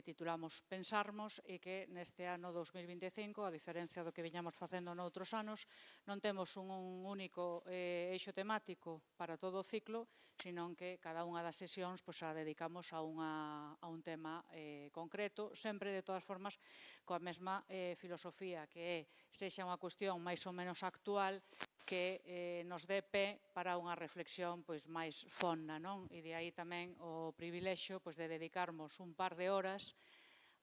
titulamos Pensarmos, e que neste ano 2025, a diferencia do que viñamos facendo noutros anos, non temos un único eixo temático para todo o ciclo, senón que cada unha das sesións a dedicamos a un tema concreto, sempre de todas formas coa mesma filosofía, que é sexa unha cuestión máis ou menos actual que nos dé pé para unha reflexión máis fonda, non? E de aí tamén o privilexio de dedicarmos un par de horas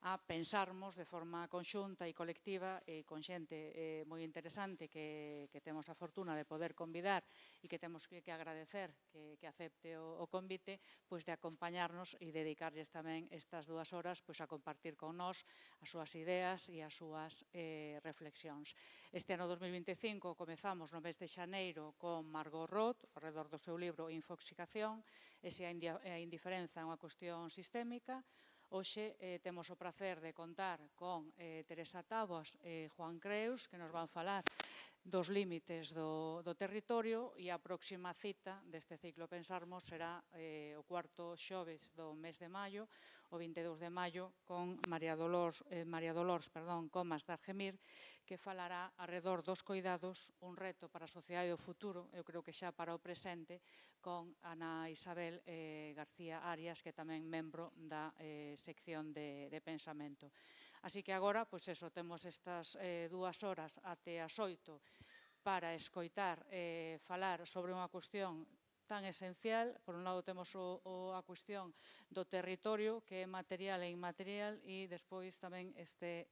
a pensarmos de forma conxunta e colectiva con xente moi interesante que temos a fortuna de poder convidar e que temos que agradecer que acepte o convite, de acompañarnos e dedicarlles tamén estas 2 horas a compartir con nós as súas ideas e as súas reflexións. Este ano 2025 comezamos no mes de xaneiro con Margot Roth, ao redor do seu libro Infoxicación, e se a indiferenza é unha cuestión sistémica. Hoxe temos o prazer de contar con Teresa Táboas e Juan Creus, que nos van falar dos límites do territorio, e a próxima cita deste ciclo Pensarmos será o cuarto xoves do mes de maio, o 22 de maio, con María Dolors Comas de Argemir, que falará arredor dos coidados, un reto para a sociedade do futuro, eu creo que xa para o presente, con Ana Isabel García Arias, que é tamén membro da sección de pensamento. Así que agora, temos estas 2 horas até as 8 para escoitar falar sobre unha cuestión tan esencial. Por un lado temos a cuestión do territorio, que é material e inmaterial, e despois tamén este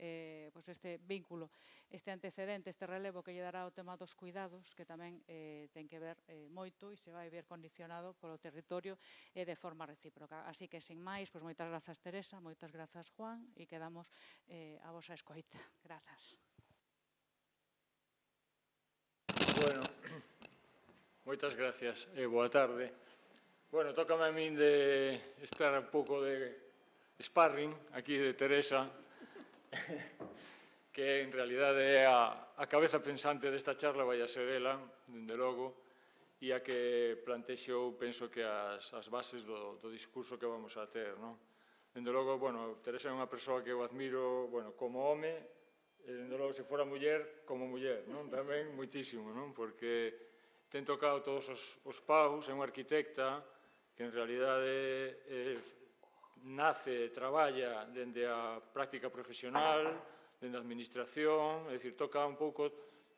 vínculo, este antecedente, este relevo que lle dará o tema dos cuidados, que tamén ten que ver moito e se vai ver condicionado polo territorio e de forma recíproca. Así que, sin máis, moitas grazas, Teresa, moitas grazas, Juan, e quedamos a vosa escoita. Grazas. Bueno, moitas gracias e boa tarde. Bueno, tócame a min de estar un pouco de sparring aquí de Teresa, que en realidade é a cabeza pensante desta charla, vai a ser ela, dende logo, e a que plantexou, penso que as bases do discurso que vamos a ter, non? Dende logo, bueno, Teresa é unha persoa que eu admiro, bueno, como home, dende logo, se fora muller, como muller, non? Tamén moitísimo, non? Porque ten tocado todos os paus, é unha arquitecta que en realidade nace e traballa dende a práctica profesional, dende a administración, é dicir, toca un pouco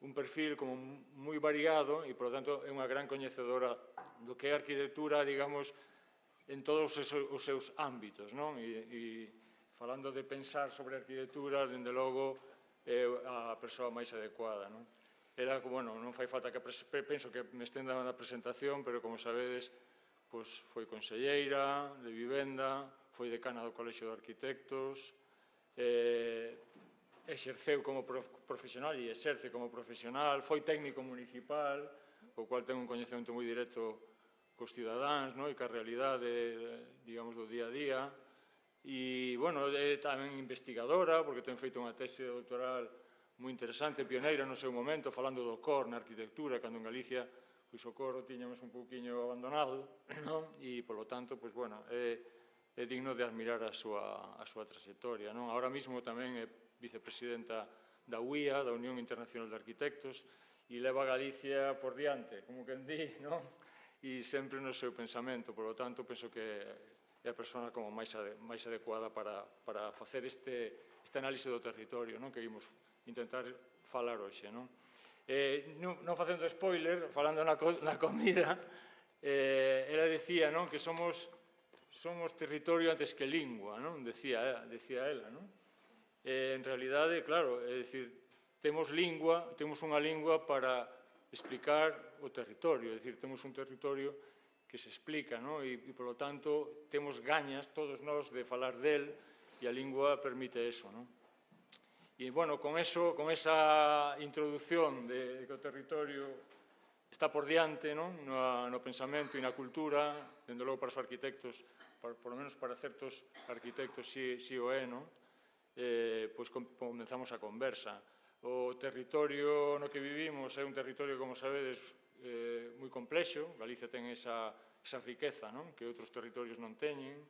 un perfil como moi variado e, por lo tanto, é unha gran coñecedora do que é a arquitectura, digamos, en todos os seus ámbitos, non? E falando de pensar sobre arquitectura, dende logo, é a persoa máis adecuada, non? Era, bueno, non fai falta que penso que me estenda na presentación, pero como sabedes, foi conselleira de vivenda, foi decana do Colexio de Arquitectos, exerceu como profesional e exerce como profesional, foi técnico municipal, o cual ten un coñecemento moi directo cos cidadáns, e ca realidade, digamos, do día a día. E, bueno, é tamén investigadora, porque ten feito unha tese doutoral moi interesante, pioneira no seu momento, falando do COR na arquitectura, cando en Galicia o COR o tiñamos un pouquiño abandonado, e, polo tanto, é digno de admirar a súa trayectoria. Ahora mesmo tamén é vicepresidenta da UIA, da Unión Internacional de Arquitectos, e leva a Galicia por diante, como quen di, e sempre no seu pensamento. Por lo tanto, penso que é a persona como máis adecuada para facer este análise do territorio que imos intentar falar hoxe. Non facendo spoiler, falando na comida, ela dicía que somos territorio antes que lingua, decía ela. En realidade, claro, é dicir, temos unha lingua para explicar o territorio, é dicir, temos un territorio que se explica, e, polo tanto, temos gañas, todos nós, de falar del, e a lingua permite eso. E, bueno, con esa introducción de que o territorio está por diante no pensamento e na cultura, dende logo para os arquitectos, por lo menos para certos arquitectos si o é, pois comenzamos a conversa. O territorio no que vivimos é un territorio, como sabedes, moi complexo. Galicia ten esa riqueza que outros territorios non teñen.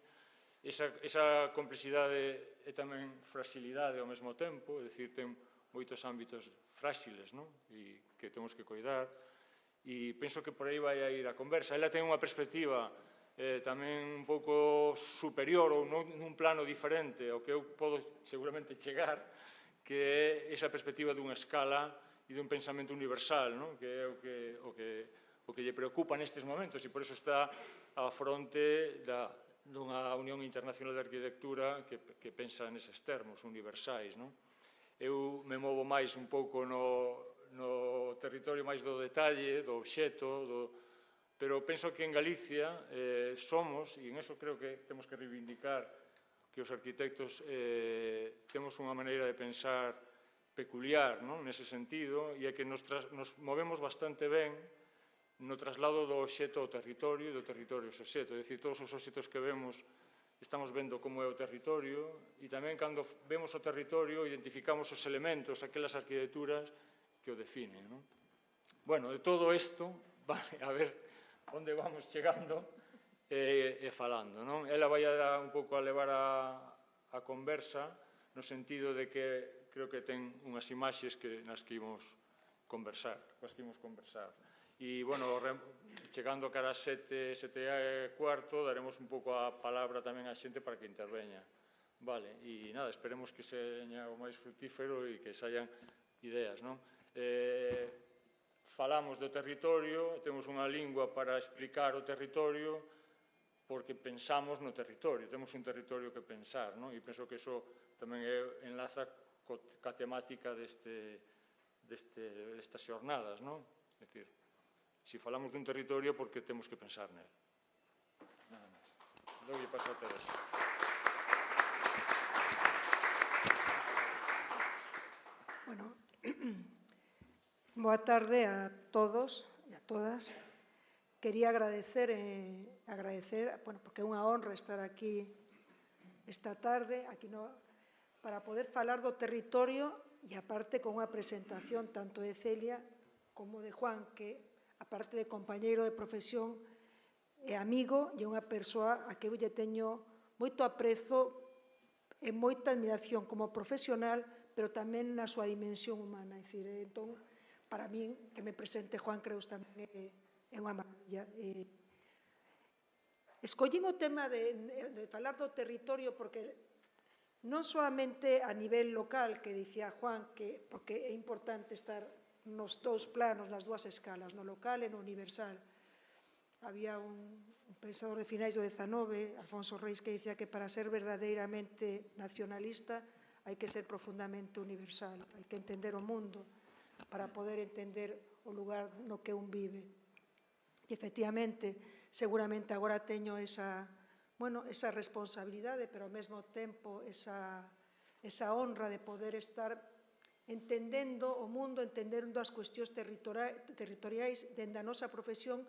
esa complexidade é tamén fragilidade ao mesmo tempo, é dicir, ten moitos ámbitos frágiles, non? E que temos que cuidar, e penso que por aí vai a ir a conversa. Ela ten unha perspectiva tamén un pouco superior ou nun plano diferente ao que eu podo seguramente chegar, que é esa perspectiva dunha escala e dun pensamento universal, non? Que é o que lle preocupa nestes momentos, e por iso está á fronte dunha Unión Internacional de Arquitectura que pensa neses termos universais, non? Eu me movo máis un pouco no territorio máis do detalle, do obxeto, pero penso que en Galicia somos, e en eso creo que temos que reivindicar que os arquitectos temos unha maneira de pensar peculiar, non? Nese sentido, e é que nos movemos bastante ben no traslado do obxeto ao territorio e do territorio ao obxeto. É dicir, todos os obxetos que vemos estamos vendo como é o territorio, e tamén cando vemos o territorio identificamos os elementos, aquelas arquitecturas que o definen, non? Bueno, de todo isto, vale, a ver onde vamos chegando e falando, non? Ela vai un pouco a levar a conversa no sentido de que creo que ten unhas imaxes nas que imos conversar, E, bueno, chegando cara a 7:15, daremos un pouco a palabra tamén á xente para que interveña. Vale, e nada, esperemos que seña o máis frutífero e que saian ideas, non? Falamos do territorio, temos unha lingua para explicar o territorio porque pensamos no territorio, temos un territorio que pensar, non? E penso que iso tamén enlaza ca temática destas xornadas, non? É dicir, se falamos dun territorio porque temos que pensar nel. Nada máis. Doulle paso a Teresa. Bueno, boa tarde a todos e a todas. Quería agradecer, bueno, porque é unha honra estar aquí esta tarde, para poder falar do territorio e aparte con unha presentación tanto de Celia como de Juan, que aparte de compañeiro de profesión é amigo e unha persoa a que eu lle teño moito aprezo e moita admiración como profesional, pero tamén na súa dimensión humana. É dicir, entón, para min, que me presente Juan Creus tamén é unha maravilla. Escollín o tema de falar do territorio porque non solamente a nivel local, que dicía Juan, porque é importante estar nos dous planos, nas dúas escalas, no local e no universal. Había un pensador de finais do XIX, Alfonso Reis, que dicía que para ser verdadeiramente nacionalista hai que ser profundamente universal, hai que entender o mundo para poder entender o lugar no que un vive. E, efectivamente, seguramente agora teño esa responsabilidade, pero ao mesmo tempo esa honra de poder estar entendendo o mundo, entendendo as cuestións territoriais dende a nosa profesión,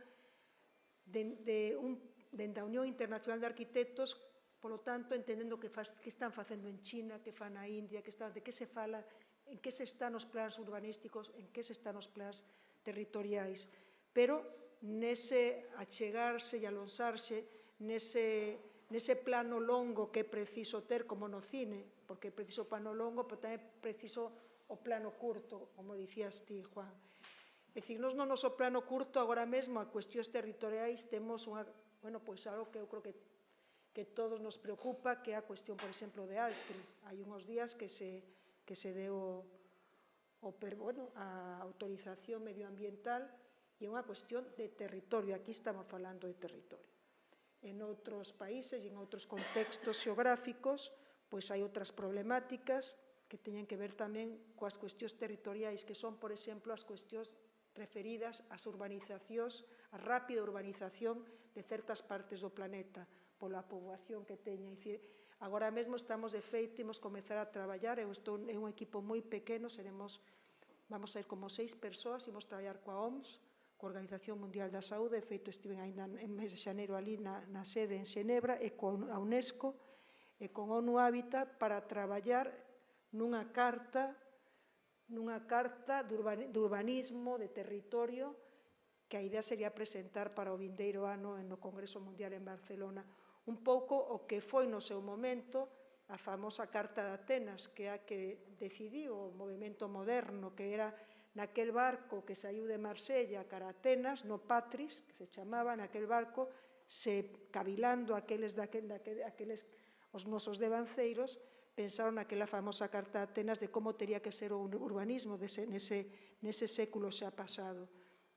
dende a Unión Internacional de Arquitectos, polo tanto, entendendo que están facendo en China, que fan na India, de que se fala, en que se están os plans urbanísticos, en que se están os plans territoriais. Pero nese achegarse e alonsarse, nese plano longo que é preciso ter, como no cine, porque é preciso o plano longo, pero tamén é preciso o plano curto, como dicías ti, Juan. É dicir, nos no noso plano curto, agora mesmo, a cuestións territoriais, temos algo que eu creo que todos nos preocupa, que é a cuestión, por exemplo, de Altri. Hai unhos días que se deu a autorización medioambiental e é unha cuestión de territorio. Aquí estamos falando de territorio. En outros países e en outros contextos xeográficos, pois hai outras problemáticas que teñen que ver tamén coas cuestións territoriais, que son, por exemplo, as cuestións referidas ás urbanizacións, a rápida urbanización de certas partes do planeta, pola poboación que teña. Agora mesmo estamos, de feito, imos comezar a traballar, é un equipo moi pequeno, vamos a ir como 6 persoas, imos traballar coa OMS, coa Organización Mundial da Saúde, de feito, estive ainda en mes de xaneiro ali na sede en Xenebra, e con a UNESCO, e con ONU Habitat, para traballar nunha carta de urbanismo, de territorio, que a idea sería presentar para o vindeiro ano no Congreso Mundial en Barcelona. un pouco o que foi no seu momento a famosa Carta de Atenas, que é a que decidiu o movimento moderno, que era naquel barco que saiu de Marsella cara a Atenas, no Patris, que se chamaba, naquel barco, se cavilando os nosos devanceiros, pensaron naquela famosa Carta de Atenas de como teria que ser o urbanismo nese século xa pasado.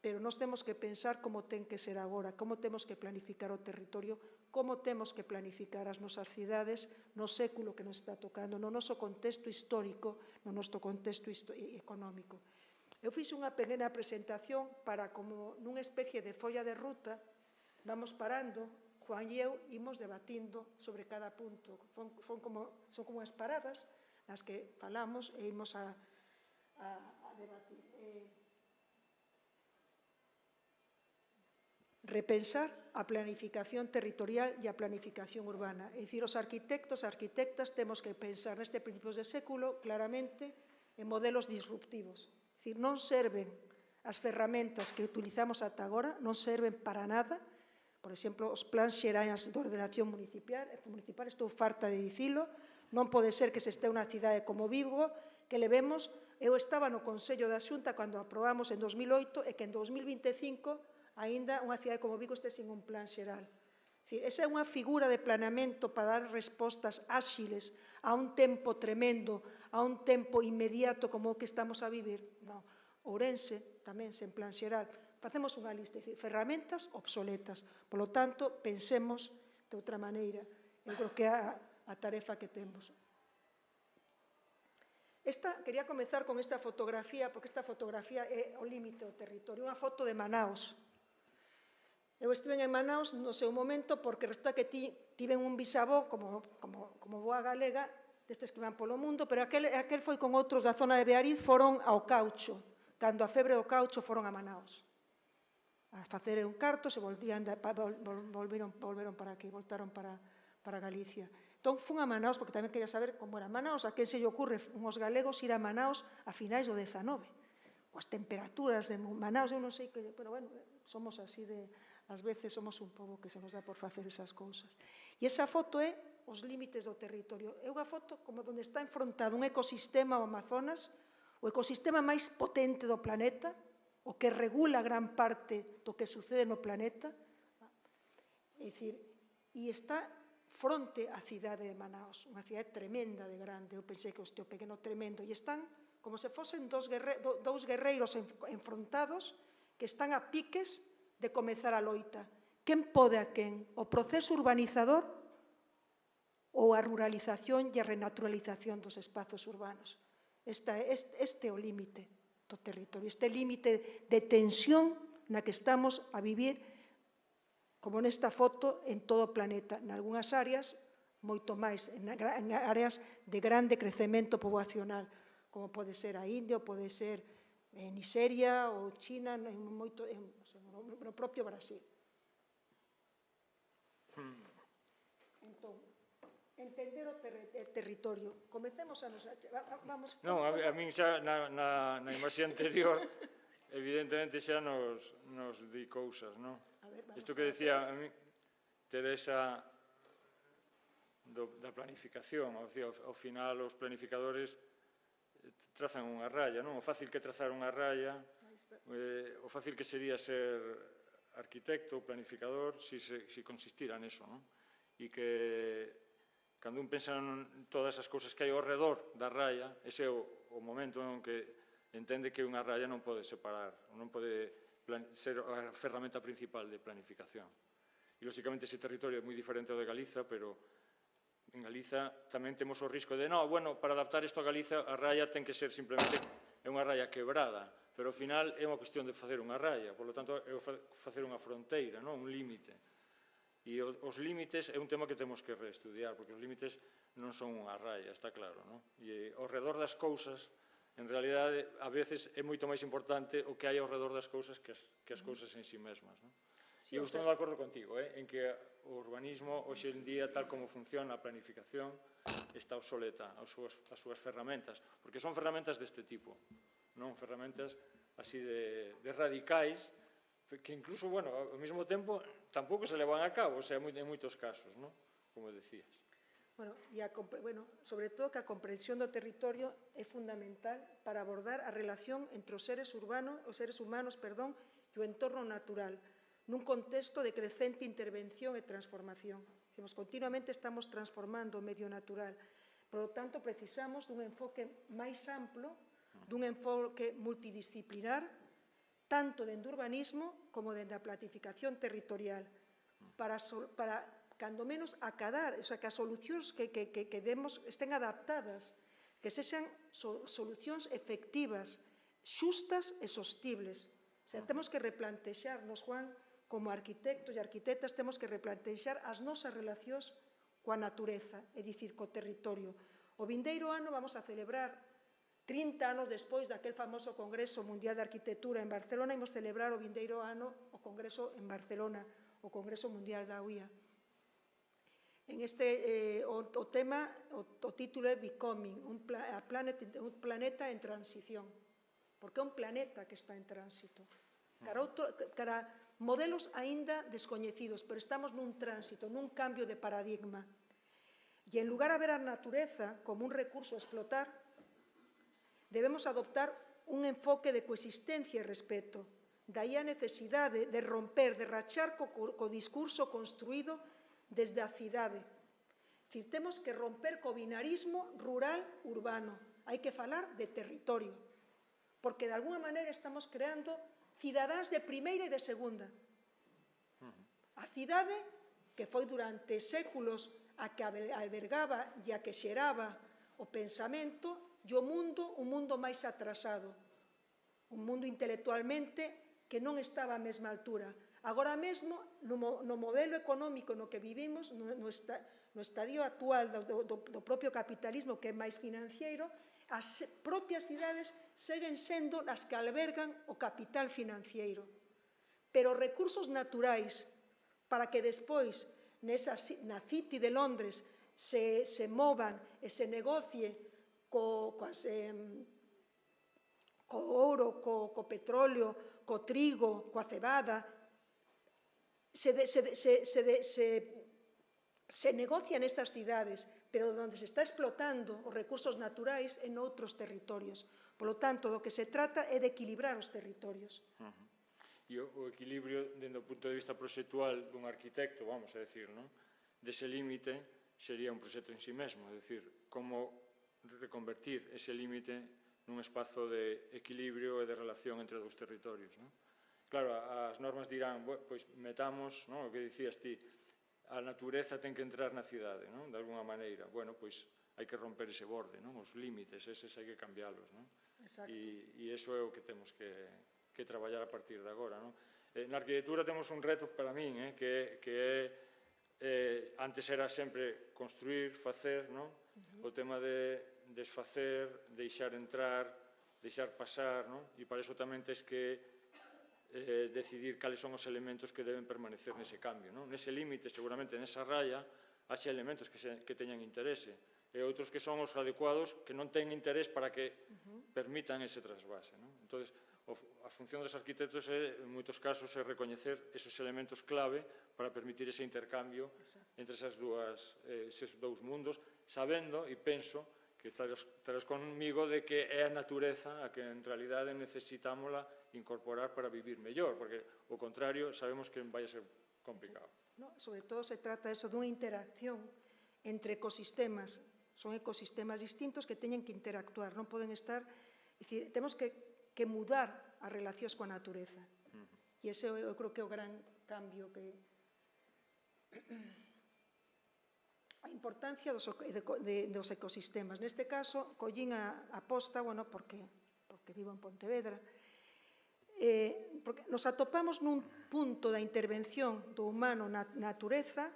Pero nós temos que pensar como ten que ser agora, como temos que planificar o territorio, como temos que planificar as nosas cidades no século que nos está tocando, no noso contexto histórico, no noso contexto económico. Eu fixe unha pequena presentación para, como nunha especie de folla de ruta, vamos parando, Juan e eu imos debatindo sobre cada punto. Son como as paradas nas que falamos e imos a debatir. Repensar a planificación territorial e a planificación urbana. É dicir, os arquitectos e arquitectas temos que pensar neste principios de século claramente en modelos disruptivos. É dicir, non serven as ferramentas que utilizamos ata agora, non serven para nada. Por exemplo, os plans xerais de ordenación municipal, estou farta de dicilo, non pode ser que se este unha cidade como Vigo, que levemos, eu estaba no Consello da Xunta cando aprobamos en 2008 e que en 2025 aínda unha cidade como Vigo este sin un plan xeral. Esa é unha figura de planeamento para dar respostas áxiles a un tempo tremendo, a un tempo inmediato como o que estamos a vivir. Non. Ourense, tamén sen plan xeral. Facemos unha lista, ferramentas obsoletas. Por lo tanto, pensemos de outra maneira. Eu creo que é a tarefa que temos. Quería comezar con esta fotografía, porque esta fotografía é o límite do territorio, unha foto de Manaos. Eu estive en Manaos no seu momento porque resulta que tiven un bisavó como boa galega, destes que van polo mundo, pero aquel foi con outros da zona de Beariz, foron ao caucho. Cando a febre do caucho foron a Manaos. A facer un carto, se volveron para aquí, voltaron para Galicia. Entón, fun a Manaos, porque tamén quería saber como era Manaos, a quen se lle ocurre uns galegos ir a Manaos a finais do 19. Coas temperaturas de Manaos, eu non sei que, pero bueno, somos así de, ás veces somos un pobo que se nos dá por facer esas cousas. E esa foto é os límites do territorio. É unha foto como onde está enfrontado un ecosistema, o Amazonas, o ecosistema máis potente do planeta, o que regula gran parte do que sucede no planeta, é dicir, e está fronte á cidade de Manaos, unha cidade tremenda de grande, eu pensei que o pequeno tremendo, e están como se fosen dous guerreiros enfrontados que están a piques de comezar a loita. Quen pode a quen? O proceso urbanizador ou a ruralización e a renaturalización dos espazos urbanos? Este é o límite do territorio, este límite de tensión na que estamos a vivir, como nesta foto, en todo o planeta. En algunhas áreas, moito máis, en áreas de grande crecemento poboacional, como pode ser a India, ou pode ser Nigeria, ou China, no propio Brasil. Entón, entender o territorio. Comecemos a nos... Non, a min xa na imaxe anterior, evidentemente xa nos di cousas, non? Isto que decía a mí Teresa da planificación, ao final os planificadores trazan unha raya, non? O fácil que trazar unha raya, o fácil que sería ser arquitecto ou planificador se consistira neso, non? E que cando un pensa en todas as cousas que hai ao redor da raya, ese é o momento en que entende que unha raya non pode separar, non pode ser a ferramenta principal de planificación. E, lóxicamente, ese territorio é moi diferente ao de Galiza, pero en Galiza tamén temos o risco de, no, bueno, para adaptar isto a Galiza, a raya ten que ser simplemente unha raya quebrada, pero ao final é unha cuestión de facer unha raya, por lo tanto, é facer unha fronteira, un límite. E os límites é un tema que temos que reestudiar, porque os límites non son unha raya, está claro, non? E ao redor das cousas, en realidade, a veces é moito máis importante o que hai ao redor das cousas que as cousas en si mesmas, non? E eu estou de acordo contigo, en que o urbanismo, hoxe en día, tal como funciona a planificación, está obsoleta, as súas ferramentas, porque son ferramentas deste tipo, non ferramentas así de radicais, que incluso, bueno, ao mesmo tempo, tampouco se levan a cabo, o sea, en moitos casos, non? Como decías. Bueno, sobre todo que a comprensión do territorio é fundamental para abordar a relación entre os seres humanos, e o entorno natural, nun contexto de crecente intervención e transformación. Continuamente estamos transformando o medio natural. Por lo tanto, precisamos dun enfoque máis amplo, dun enfoque multidisciplinar, tanto dende o urbanismo como dende a planificación territorial, para cando menos acadar, o sea, que as solucións que demos estén adaptadas, que sexan solucións efectivas, xustas e sostibles. O sea, temos que replantexarnos, Juan, como arquitectos e arquitectas, temos que replantexar as nosas relacións coa natureza, é dicir, co territorio. O vindeiro ano vamos a celebrar, 30 anos despois daquel famoso Congreso Mundial de Arquitectura en Barcelona, imos celebrar o vindeiro ano o Congreso en Barcelona, o Congreso Mundial da UIA. O tema, o título é Becoming, un planeta en transición, porque é un planeta que está en tránsito. Cara modelos aínda descoñecidos, pero estamos nun tránsito, nun cambio de paradigma. E en lugar de ver a natureza como un recurso a explotar, debemos adoptar un enfoque de coexistencia e respeto. Daí a necesidade de romper, de rachar co discurso construído desde a cidade. Temos que romper co binarismo rural-urbano. Hai que falar de territorio, porque de alguna maneira estamos creando cidadáns de primeira e de segunda. A cidade, que foi durante séculos a que albergaba e a que xeraba o pensamento, e o mundo, un mundo máis atrasado, un mundo intelectualmente que non estaba á mesma altura. Agora mesmo, no modelo económico no que vivimos, no estadio actual do propio capitalismo, que é máis financiero, as propias cidades seguen sendo as que albergan o capital financiero. Pero os recursos naturais, para que despois, na City de Londres, se movan e se negocie co ouro, co petróleo, co trigo, coa cebada, se negocian esas cidades, pero onde se está explotando os recursos naturais en outros territorios. Por lo tanto, do que se trata é de equilibrar os territorios. E o equilibrio, dende o punto de vista proxectual dun arquitecto, vamos a decir, dese límite, sería un proxecto en sí mesmo, é dicir, como reconvertir ese límite nun espazo de equilibrio e de relación entre os territorios. Claro, as normas dirán, pois metamos, o que dicías ti, a natureza ten que entrar na cidade, de alguna maneira. Bueno, pois hai que romper ese borde, os límites, eses hai que cambiarlos. E iso é o que temos que traballar a partir de agora. Na arquitectura temos un reto para min, que é, antes era sempre construir, facer, o tema de desfacer, deixar entrar, deixar pasar, e para iso tamén tens que decidir cales son os elementos que deben permanecer nese cambio. Nese límite, seguramente nesa raya, haxe elementos que teñan interese e outros que son os adecuados que non ten interés para que permitan ese trasvase. Entón, a función dos arquitectos en moitos casos é recoñecer esos elementos clave para permitir ese intercambio entre eses dous mundos, sabendo, e penso, que estarás conmigo de que é a natureza a que en realidade necesitámola incorporar para vivir mellor, porque o contrario sabemos que vai a ser complicado. Sobre todo se trata dunha interacción entre ecosistemas, son ecosistemas distintos que teñen que interactuar, non poden estar, temos que mudar as relacións coa natureza, e ese eu creo que é o gran cambio que a importancia dos ecosistemas. Neste caso, collín a posta, porque vivo en Pontevedra, porque nos atopamos nun punto da intervención do humano na natureza,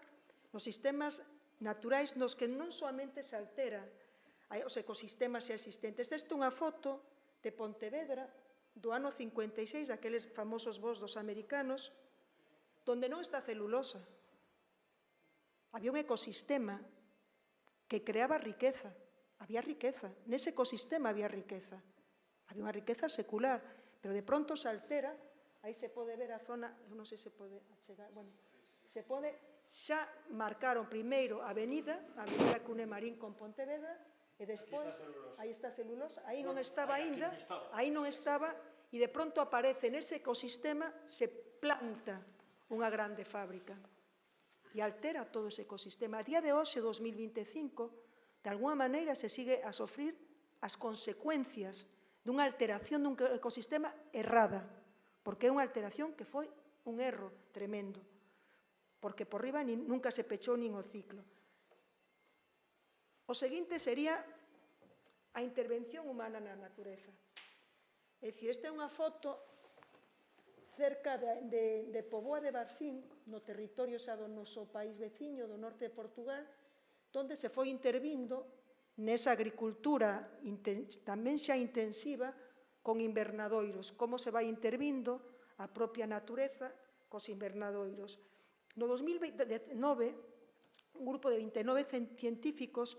nos sistemas naturais nos que non soamente se alteran os ecosistemas xa existentes. Esta é unha foto de Pontevedra do ano 56, daqueles famosos bosques americanos, donde non está celulosa. Había un ecosistema que creaba riqueza, había riqueza, nese ecosistema había riqueza, había unha riqueza secular, pero de pronto se altera, aí se pode ver a zona, non sei se pode achegar, se pode, xa marcaron primeiro a avenida que une Marín con Pontevedra, e despois, aí está a celulosa, aí non estaba aínda, e de pronto aparece nese ecosistema, se planta unha grande fábrica e altera todo ese ecosistema. A día de hoxe, 2025, de alguna maneira se sigue a sofrir as consecuencias dunha alteración dun ecosistema errada, porque é unha alteración que foi un erro tremendo, porque por riba nunca se pechou nin o ciclo. O seguinte sería a intervención humana na natureza. É dicir, esta é unha foto cerca de Póvoa de Varzín, no territorio xa do noso país veciño, do norte de Portugal, onde se foi intervindo nesa agricultura tamén xa intensiva con invernadoiros, como se vai intervindo a propia natureza cos invernadoiros. No 2019, un grupo de 29 científicos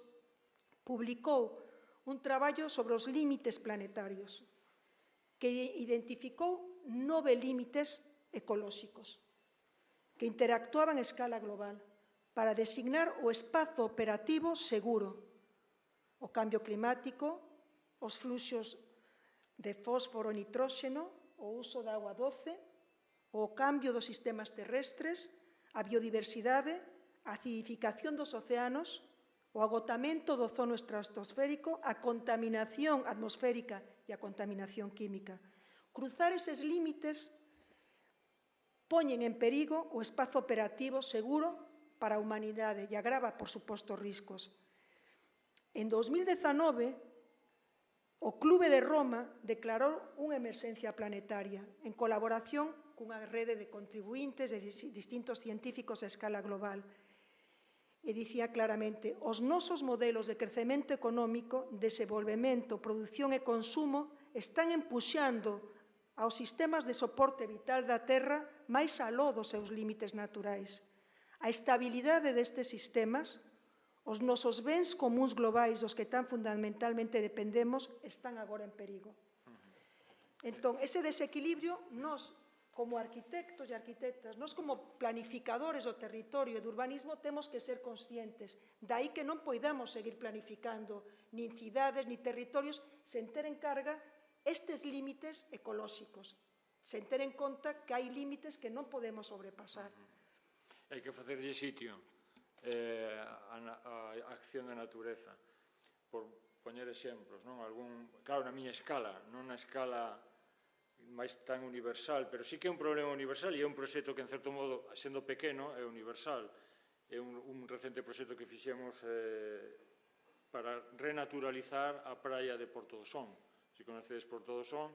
publicou un traballo sobre os límites planetarios, que identificou 9 límites ecolóxicos que interactuaban a escala global para designar o espazo operativo seguro, o cambio climático, os fluxos de fósforo e nitróxeno, o uso de agua doce, o cambio dos sistemas terrestres, a biodiversidade, a acidificación dos océanos, o agotamento do ozono estratosférico, a contaminación atmosférica e a contaminación química. Cruzar eses límites poñen en perigo o espazo operativo seguro para a humanidade e agrava, por suposto, riscos. En 2019, o Clube de Roma declarou unha emerxencia planetaria en colaboración cunha rede de contribuíntes de distintos científicos a escala global. E dicía claramente, os nosos modelos de crecemento económico, desenvolvemento, produción e consumo están empuxando aos sistemas de soporte vital da Terra máis aló dos seus límites naturais. A estabilidade destes sistemas, os nosos bens comuns globais dos que tan fundamentalmente dependemos, están agora en perigo. Entón, ese desequilibrio, nós, como arquitectos e arquitectas, nós como planificadores do territorio e do urbanismo, temos que ser conscientes. Daí que non poidamos seguir planificando nin cidades, nin territorios, sen ter en carga estes límites ecolóxicos, sen ter en conta que hai límites que non podemos sobrepasar. Hai que facerlle sitio a acción da natureza. Por poñer exemplos, non? Claro, na miña escala, non na escala máis tan universal, pero sí que é un problema universal e é un proxecto que, en certo modo, sendo pequeno, é universal. É un recente proxecto que fixemos para renaturalizar a praia de Porto do Son. Se conocedes Porto do Son,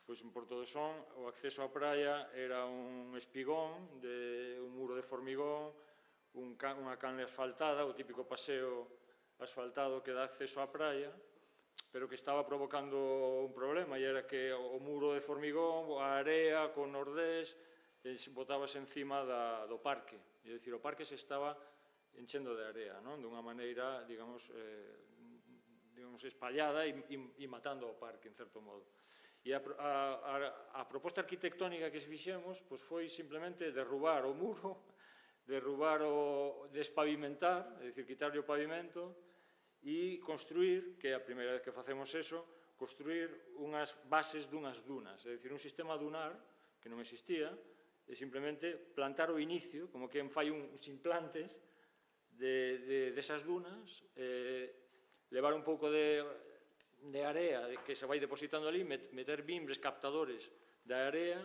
pois en Porto do Son o acceso á praia era un espigón, un muro de formigón, unha canle asfaltada, o típico paseo asfaltado que dá acceso á praia, pero que estaba provocando un problema, e era que o muro de formigón, a area con nordés, botábase encima do parque. É dicir, o parque se estaba enchendo de area, non? Dunha maneira, digamos, espallada e matando o parque, en certo modo. E a proposta arquitectónica que se fixemos foi simplemente derrubar o muro, despavimentar, é dicir, quitarlle o pavimento e construir, que é a primeira vez que facemos eso, construir unhas bases dunhas dunas, é dicir, un sistema dunar que non existía, e simplemente plantar o inicio, como que fai uns implantes desas dunas, levar un pouco de area que se vai depositando ali, meter bimbres captadores da area,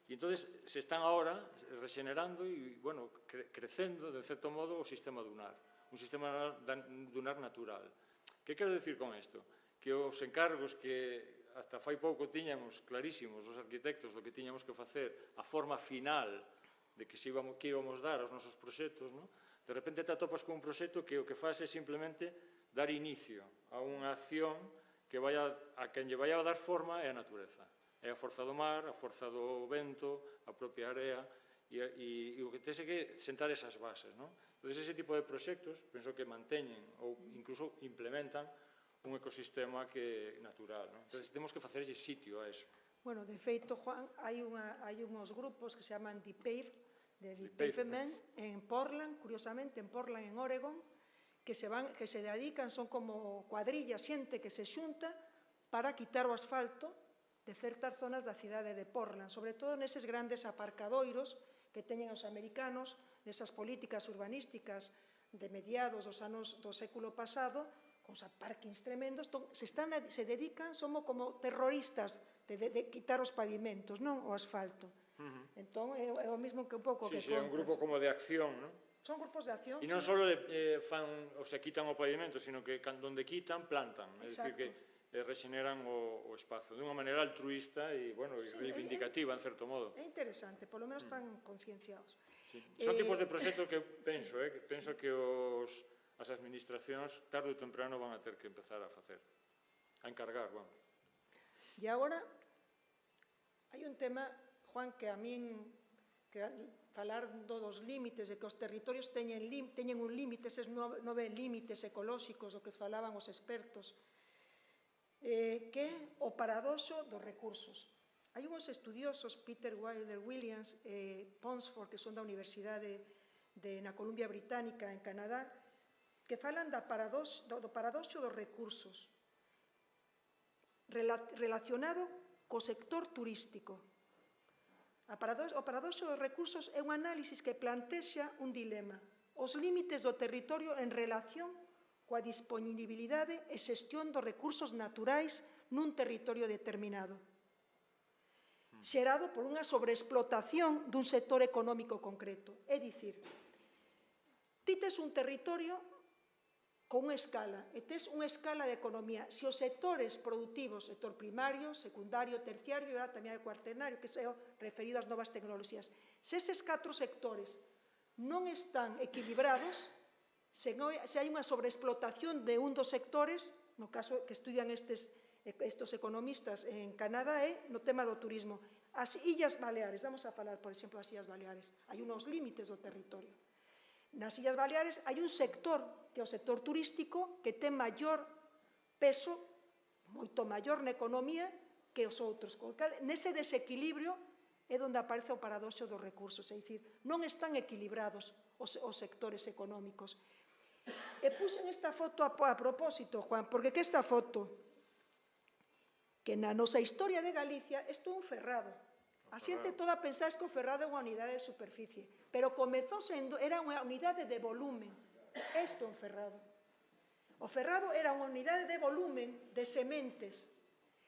e entón se están agora regenerando e, bueno, crecendo, de certo modo, o sistema dunar, un sistema dunar natural. Que quero dicir con isto? Que os encargos que hasta fai pouco tiñamos clarísimos os arquitectos do que tiñamos que facer, a forma final de que íbamos dar aos nosos proxectos, de repente te atopas con un proxecto que o que faz é simplemente dar inicio a unha acción que a quen lle vai a dar forma é a natureza. É a forza do mar, a forza do vento, a propia area, e o que tens é que sentar esas bases, non? Entón, ese tipo de proxectos, penso que manteñen ou incluso implementan un ecosistema que é natural, non? Entón, temos que facerlle sitio a eso. Bueno, de feito, Juan, hai uns grupos que se chaman DPAVE, Pavement en Portland, curiosamente en Portland, en Oregon, que se dedican, son como cuadrillas, xente que se xunta para quitar o asfalto de certas zonas da cidade de Portland, sobre todo neses grandes aparcadoiros que teñen os americanos, nesas políticas urbanísticas de mediados dos anos do século pasado, con parkings tremendos, se dedican, somos como terroristas de quitar os pavimentos, non o asfalto. Entón, é o mismo que un pouco que contas. Sí, é un grupo como de acción, non? Son grupos de acción. E non só quitan o pavimento, sino que onde quitan, plantan. É dicir, que rexeneran o espazo dunha maneira altruista e reivindicativa, en certo modo. É interesante, polo menos están concienciados. Son tipos de proxectos que penso que as administracións tarde ou temprano van a ter que empezar a facer, a encargar. E agora, hai un tema, Juan, que a min, falar dos límites, de que os territorios teñen un límite, eses 9 límites ecolóxicos do que falaban os expertos, que é o paradoxo dos recursos. Hai unhos estudiosos, Peter Wilder Williams e Ponsford, que son da Universidade na Columbia Británica, en Canadá, que falan do paradoxo dos recursos relacionado co sector turístico. O paradoxo dos recursos é un análisis que plantexa un dilema: os límites do territorio en relación coa disponibilidade e xestión dos recursos naturais nun territorio determinado, xerado por unha sobreexplotación dun sector económico concreto. É dicir, ti tes un territorio con unha escala, e tes unha escala de economía. Se os sectores productivos, sector primario, secundario, terciario e tamén de cuaternario, que é referido ás novas tecnoloxías, se eses 4 sectores non están equilibrados, se hai unha sobreexplotación de un dos sectores, no caso que estudian estes economistas en Canadá, é no tema do turismo. As Illas Baleares, vamos a falar, por exemplo, das Illas Baleares, hai unos límites do territorio. Nas Illas Baleares hai un sector, que é o sector turístico, que ten maior peso, moito maior na economía que os outros. Nese desequilibrio é onde aparece o paradoxo dos recursos, é dicir, non están equilibrados os sectores económicos. E puxen esta foto a propósito, Juan, porque que esta foto, que na nosa historia de Galicia, isto é un ferrado. A xente toda pensáis que o ferrado é unha unidade de superficie, pero comezou sendo, era unha unidade de volumen. Isto é un ferrado. O ferrado era unha unidade de volumen de sementes,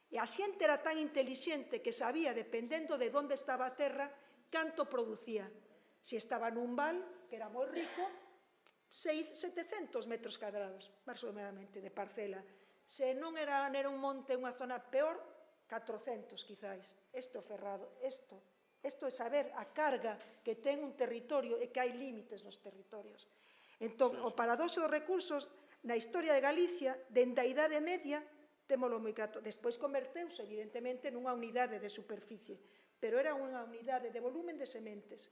e a xente era tan intelixente que sabía, dependendo de onde estaba a terra, canto producía. Se estaba nun val, que era moi rico, 700 metros cadrados, máis ou menos, de parcela. Se non era un monte, unha zona peor, 400, quizáis. Isto é ferrado. Isto é saber a carga que ten un territorio e que hai límites nos territorios. Entón, o paradoxo dos recursos, na historia de Galicia, dende a Idade Media, témolo moi claro. Despois converteuse, evidentemente, nunha unidade de superficie, pero era unha unidade de volumen de sementes.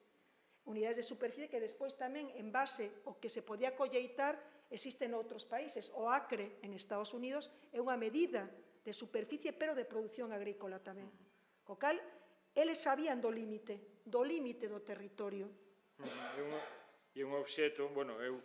Unidades de superficie que despois tamén, en base ao que se podía colleitar, existen noutros países. O acre, en Estados Unidos, é unha medida de superficie, pero de produción agrícola tamén. Co cal, eles sabían do límite do territorio. E un obxeto, eu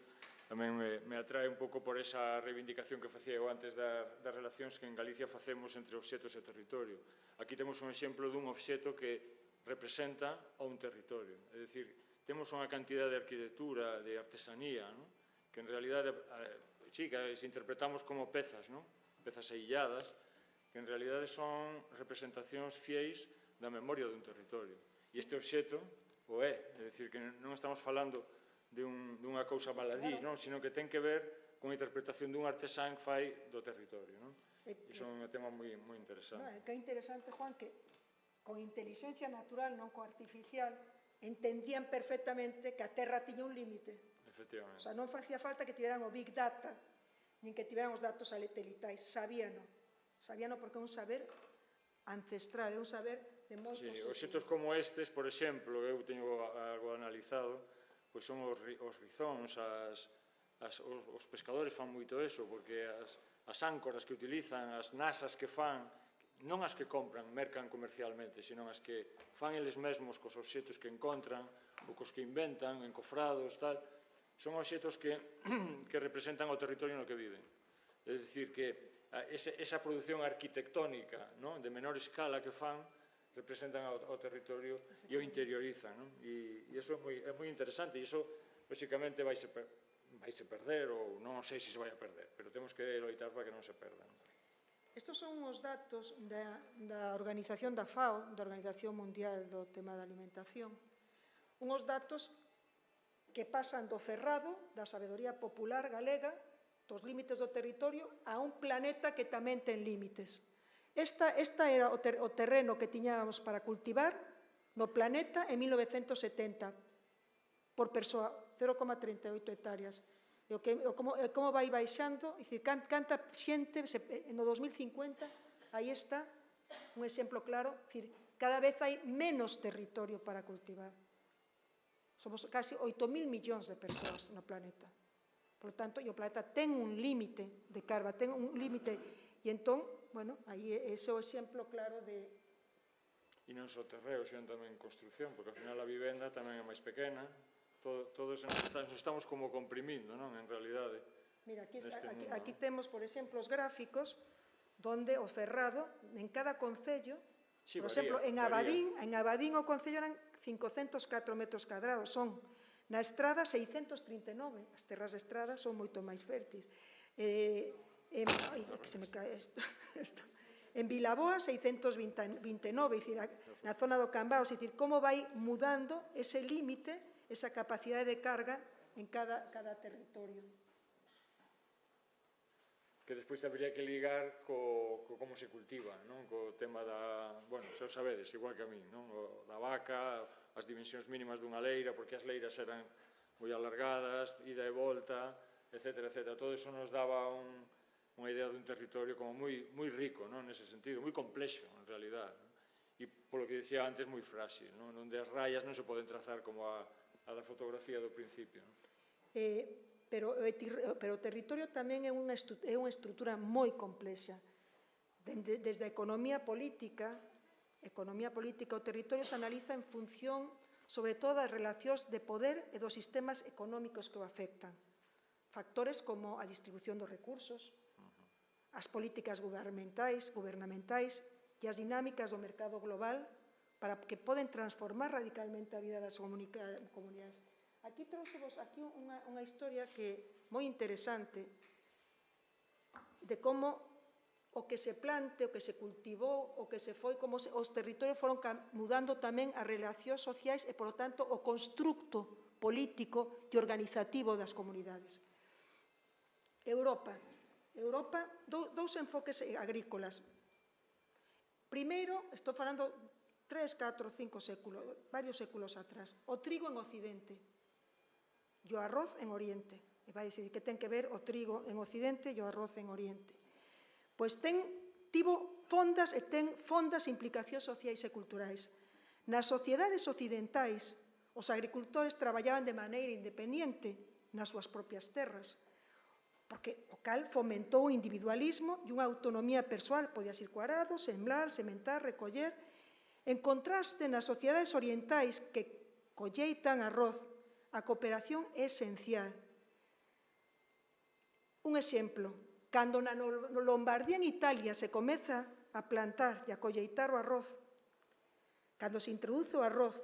tamén me atrae un pouco por esa reivindicación que facía eu antes das relacións que en Galicia facemos entre obxetos e territorio. Aquí temos un exemplo dun obxeto que representa a un territorio. É dicir, temos unha cantidad de arquitectura, de artesanía, que en realidade, sí, que se interpretamos como pezas, pezas ailladas, que en realidade son representacións fieis da memoria dun territorio. E este obxeto o é dicir, que non estamos falando dunha cousa baladí, sino que ten que ver con a interpretación dun artesán que fai do territorio. Iso é un tema moi interesante. Que é interesante, Juan, que con inteligencia natural, non co artificial, entendían perfectamente que a Terra tiña un límite. Efectivamente. O sea, non facía falta que tiveran o Big Data, nin que tiveran os datos satellitais, sabíano porque é un saber ancestral, é un saber de moitos... Sí, obxetos como estes, por exemplo, eu teño algo analizado, pois son os rizóns, os pescadores fan moito eso, porque as áncoras que utilizan, as nasas que fan, non as que compran, mercan comercialmente, sino as que fan eles mesmos cos obxetos que encontran, ou cos que inventan, encofrados, tal, son obxetos que representan o territorio no que viven. É dicir, que esa produción arquitectónica de menor escala que fan, representan ao territorio e o interiorizan. E iso é moi interesante, e iso, lóxicamente, vaise perder, ou non sei se se vai a perder, pero temos que loitar para que non se perdan. Estos son os datos da Organización da FAO, da Organización Mundial do Tema da Alimentación, unhos datos que pasan do ferrado, da sabedoría popular galega, dos límites do territorio, a un planeta que tamén ten límites. Esta era o terreno que tiñábamos para cultivar no planeta en 1970, por persoa, 0,38 hectáreas. E como vai baixando, é dicir, canta xente, no 2050, aí está un exemplo claro, é dicir, cada vez hai menos territorio para cultivar. Somos casi 8.000 millóns de persoas no planeta. Por lo tanto, o planeta ten un límite de carga, ten un límite, e entón, bueno, aí ese é o exemplo claro de... E non só terreo, sino tamén construcción, porque ao final a vivenda tamén é máis pequena, todos nos estamos como comprimindo, non, en realidade. Mira, aquí temos, por exemplo, os gráficos donde o ferrado, en cada concello, por exemplo, en Abadín o concello eran 504 metros cuadrados, son na estrada 639, as terras de estrada son moito máis fértiles. En Vilaboa 629, na zona do Cambao, é dicir, como vai mudando ese límite, esa capacidade de carga en cada territorio. Que despois habría que ligar co como se cultiva, non? Co tema da, bueno, xa o sabedes, igual que a mí, non? O da vaca, as dimensións mínimas dunha leira, porque as leiras eran moi alargadas, ida e volta, etcétera, etcétera. Todo iso nos daba unha idea dun territorio como moi rico, non? Nese sentido, moi complexo, en realidad. E, polo que dicía antes, moi frágil, non? Onde as rayas non se poden trazar como a da fotografía do principio. Pero o territorio tamén é unha estrutura moi complexa. Desde a economía política, o territorio se analiza en función, sobre todo, das relacións de poder e dos sistemas económicos que o afectan. Factores como a distribución dos recursos, as políticas gubernamentais e as dinámicas do mercado global para que poden transformar radicalmente a vida das comunidades. Aquí trouxevos unha historia que moi interesante de como o que se plante, o que se cultivou, o que se foi, como os territorios foron mudando tamén as relacións sociais e, por lo tanto, o constructo político e organizativo das comunidades. Europa, dous enfoques agrícolas. Primeiro, estou falando 3, 4, 5 séculos, varios séculos atrás. O trigo en Occidente e o arroz en Oriente. E vai dicir que ten que ver o trigo en Occidente e o arroz en Oriente. Pois tivo fondas e ten fondas implicacións sociais e culturais. Nas sociedades occidentais, os agricultores traballaban de maneira independente nas súas propias terras, porque o cal fomentou o individualismo e unha autonomía persoal. Podías ir co arado, sembrar, sementar, recoller. En contraste, nas sociedades orientais que colleitan arroz, a cooperación é esencial. Un exemplo, cando na Lombardía en Italia se comeza a plantar e a colleitar o arroz, cando se introduce o arroz,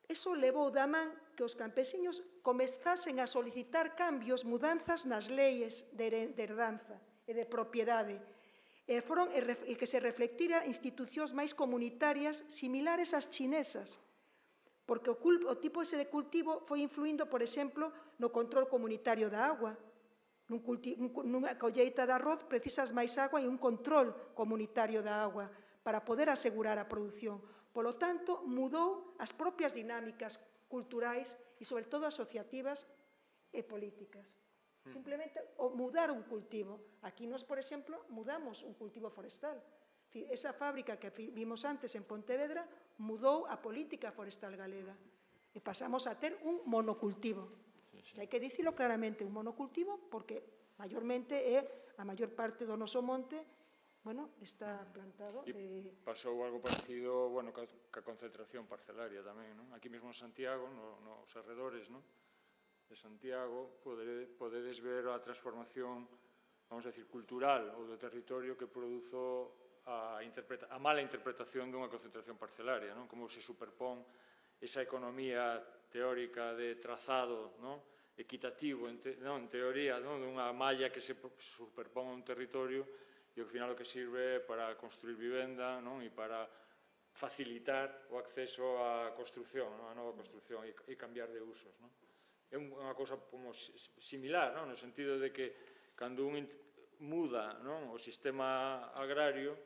eso levou da man que os campesiños comezasen a solicitar cambios, mudanzas nas leis de herdanza e de propiedade, e que se reflectira institucións máis comunitarias similares ás chinesas, porque o tipo ese de cultivo foi influindo, por exemplo, no control comunitario da agua. Nunha colleita de arroz precisas máis agua e un control comunitario da agua para poder asegurar a produción. Polo tanto, mudou as propias dinámicas culturais e, sobre todo, asociativas e políticas. Simplemente mudar un cultivo. Aquí nós, por exemplo, mudamos un cultivo forestal. Esa fábrica que vimos antes en Pontevedra mudou a política forestal galega e pasamos a ter un monocultivo. Hai que dicilo claramente, un monocultivo, porque maiormente é a maior parte do noso monte bueno, está plantado. E pasou algo parecido, bueno, ca concentración parcelaria tamén, non? Aquí mesmo en Santiago, nos arredores, non? De Santiago, podedes ver a transformación, vamos a decir, cultural ou do territorio que produzo a mala interpretación dunha concentración parcelaria, non? Como se superpón esa economía teórica de trazado, non? Equitativo, en teoría, non? Dunha malla que se superpón a un territorio e ao final o que sirve para construir vivenda, non? E para facilitar o acceso á construcción, non? A nova construcción e cambiar de usos, non? É unha cousa como similar, non? No sentido de que cando un muda, non? O sistema agrario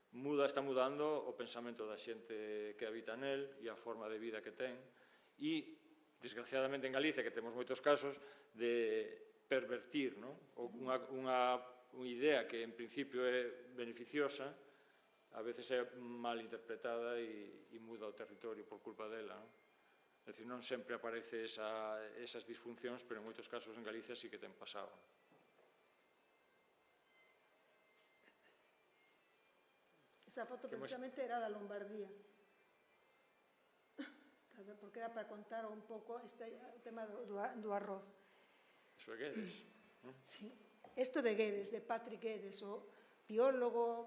está mudando o pensamento da xente que habita nel e a forma de vida que ten e, desgraciadamente en Galicia, que temos moitos casos de pervertir, non? Unha idea que en principio é beneficiosa, a veces é mal interpretada e muda o territorio por culpa dela, non? É dicir, non sempre aparece esas disfuncións, pero en moitos casos en Galicia sí que ten pasado. Esa foto precisamente era da Lombardía, porque era para contar un pouco o tema do arroz. Iso é Guedes, non? Sí. Isto de Guedes, de Patrick Guedes, o biólogo,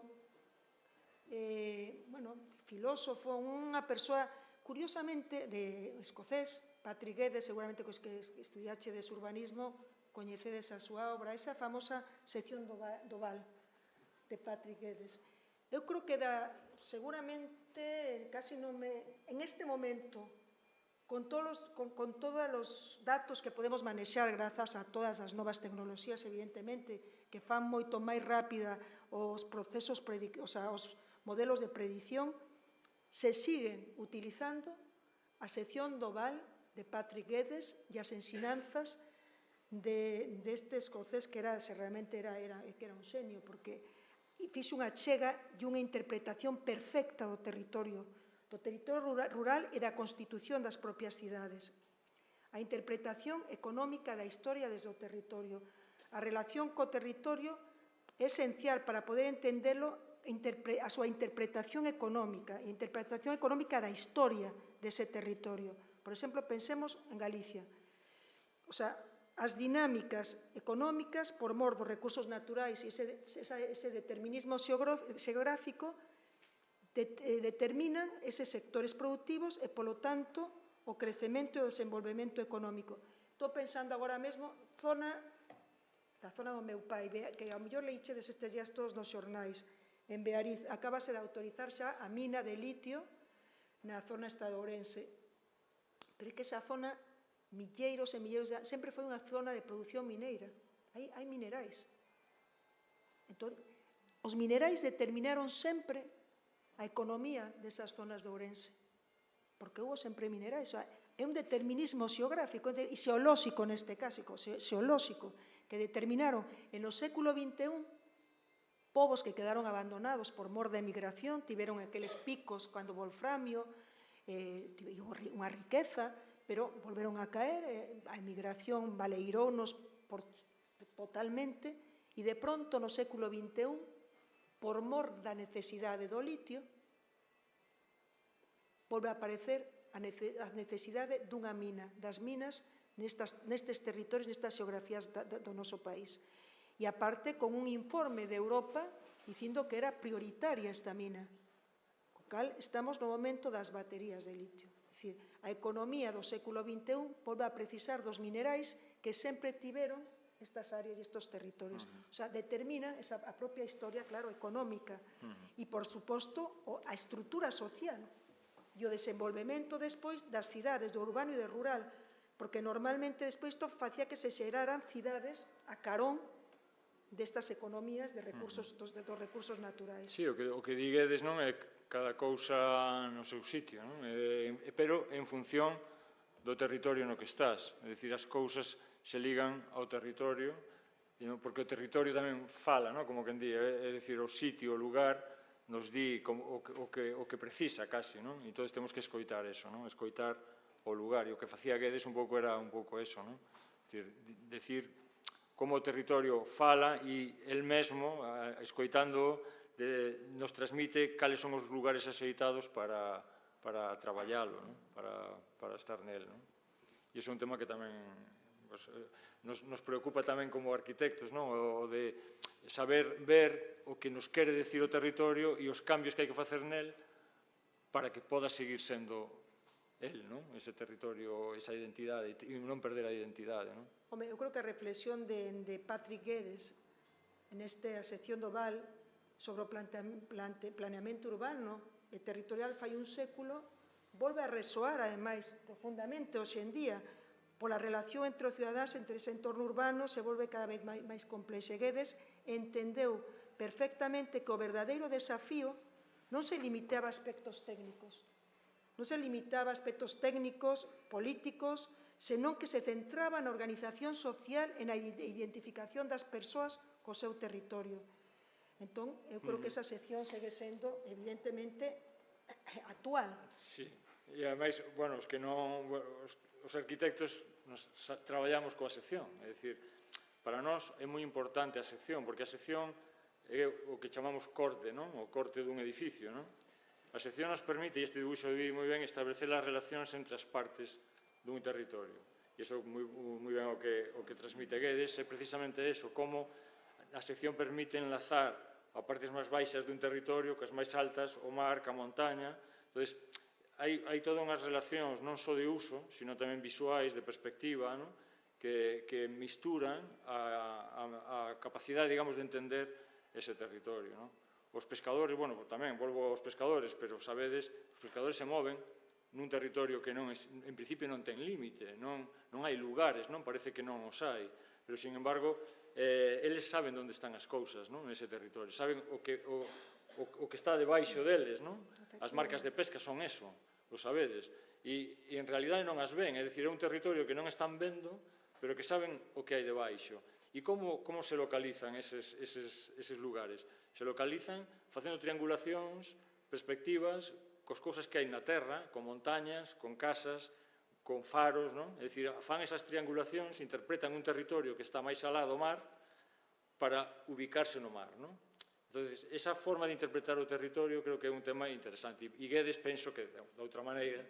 filósofo, unha persoa, curiosamente, de escocés. Patrick Guedes, seguramente que estudiachedes urbanismo, coñecedes a súa obra, esa famosa sección do Val, de Patrick Guedes. Eu creo que seguramente, casi en este momento, con todos os datos que podemos manexar grazas a todas as novas tecnoloxías, evidentemente, que fan moito máis rápida os procesos, os modelos de predición, se siguen utilizando a sección do Val de Patrick Guedes e as ensinanzas deste escocés que realmente era un xenio, porque fixo unha chega e unha interpretación perfecta do territorio rural e da constitución das propias cidades. A interpretación económica da historia desde o territorio. A relación co territorio é esencial para poder entendelo, a súa interpretación económica, e a interpretación económica da historia dese territorio. Por exemplo, pensemos en Galicia. O sea, as dinámicas económicas por mor dos recursos naturais e ese determinismo xeográfico determinan eses sectores productivos e, polo tanto, o crecemento e o desenvolvemento económico. Estou pensando agora mesmo da zona do meu pai, que ao mellor leichedes estes días todos nos xornais, en Beariz, acabase de autorizar xa a mina de litio na zona esta de Ourense. Pero é que esa zona, milleiros e milleiros, sempre foi unha zona de produción mineira. Hai minerais. Entón, os minerais determinaron sempre a economía desas zonas de Ourense, porque houve sempre minerais. É un determinismo xeográfico e xeolóxico neste caso, xeolóxico, que determinaron no século XXI povos que quedaron abandonados por mor da emigración, tiveron aqueles picos cando o wolframio, tiveron unha riqueza, pero volveron a caer, a emigración valeirounos totalmente, e de pronto no século XXI, por mor da necesidade do litio, volve a aparecer a necesidade dunha mina, das minas nestes territorios, nestas xeografías do noso país. E aparte, con un informe de Europa dicindo que era prioritaria esta mina. Co cal, estamos no momento das baterías de litio. É dicir, a economía do século XXI volve a precisar dos minerais que sempre tiveron estas áreas e estes territorios. O sea, determina a propia historia, claro, económica e, por suposto, a estrutura social e o desenvolvemento despois das cidades, do urbano e do rural, porque normalmente despois isto facía que se xeraran cidades a carón destas economías de recursos, dos recursos naturais. Sí, o que diguedes non é cada cousa no seu sitio, non? Pero en función do territorio no que estás. É dicir, as cousas se ligan ao territorio, porque o territorio tamén fala, como quen di, é dicir, o sitio, o lugar, nos di o que precisa casi, non? E todos temos que escoitar eso, non? Escoitar o lugar, e o que facía Guedes un pouco era un pouco eso, non? Decir como o territorio fala e el mesmo, escoitando, nos transmite cales son os lugares axeitados para traballalo, para estar nel. E iso é un tema que tamén nos preocupa tamén como arquitectos, o de saber ver o que nos quere decir o territorio e os cambios que hai que facer nel para que poda seguir sendo ese territorio, esa identidade, e non perder a identidade. Home, eu creo que a reflexión de Patrick Guedes nesta sección do Val sobre o planeamento urbano e territorial fai un século volve a resoar, ademais, profundamente hoxe en día, pola relación entre os cidadáns, entre ese entorno urbano, se volve cada vez máis complexo. Guedes entendeu perfectamente que o verdadeiro desafío non se limitaba a aspectos técnicos, non se limitaba a aspectos técnicos, políticos, senón que se centraba na organización social e na identificación das persoas co seu territorio. Entón, eu creo que esa sección segue sendo, evidentemente, actual. Sí, e ademais, bueno, os arquitectos nos traballamos coa sección, é dicir, para nós é moi importante a sección, porque a sección é o que chamamos corte, o corte dun edificio, A sección nos permite, e este dibuixo vive moi ben, establecer as relacións entre as partes dun territorio. E iso é moi ben o que transmite Guedes, é precisamente eso, como a sección permite enlazar a partes máis baixas dun territorio, que as máis altas, o mar, a montaña. Entón, hai todas unhas relacións non só de uso, sino tamén visuais, de perspectiva, que misturan a capacidade, digamos, de entender ese territorio. Os pescadores, bueno, tamén volvo aos pescadores, pero sabedes, os pescadores se moven nun territorio que en principio non ten límite, non hai lugares, parece que non os hai, pero, sin embargo, eles saben onde están as cousas nese territorio, saben o que está debaixo deles, as marcas de pesca son eso, lo sabedes, e en realidade non as ven, é dicir, é un territorio que non están vendo, pero que saben o que hai debaixo. E como se localizan eses lugares? Se localizan facendo triangulacións, perspectivas, cos cousas que hai na terra, con montañas, con casas, con faros, é dicir, fan esas triangulacións, interpretan un territorio que está máis alá do mar para ubicarse no mar. Entón, esa forma de interpretar o territorio creo que é un tema interesante. E Guedes penso que, de outra maneira,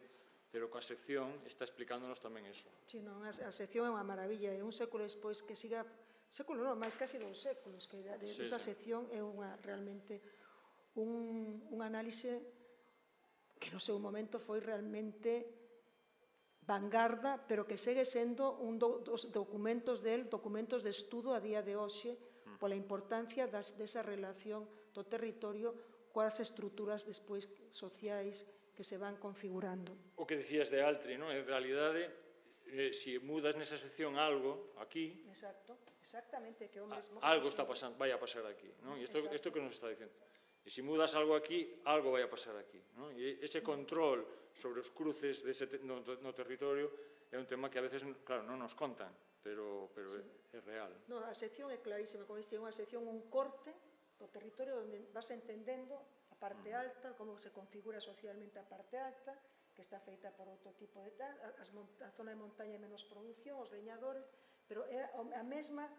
pero coa sección está explicándonos tamén eso. Sí, non, a sección é unha maravilla, e un século despois que siga, século non, máis casi 2 séculos, que esa sección é realmente un análise que no seu momento foi realmente vanguarda, pero que segue sendo un dos documentos de estudo a día de hoxe pola importancia desa relación do territorio coas estruturas despois sociais que se van configurando. O que dicías de Altri, en realidade, se mudas nesa sección algo aquí, exactamente, que o mesmo algo vai a pasar aquí. E isto que nos está dicendo. E se mudas algo aquí, algo vai a pasar aquí. E ese control sobre os cruces no territorio é un tema que a veces, claro, non nos contan, pero é real. A sección é clarísima, como este é unha sección, un corte do territorio onde vas entendendo a parte alta, como se configura socialmente a parte alta, que está feita por outro tipo de tal, a zona de montaña é menos produción, os leñadores, pero é a mesma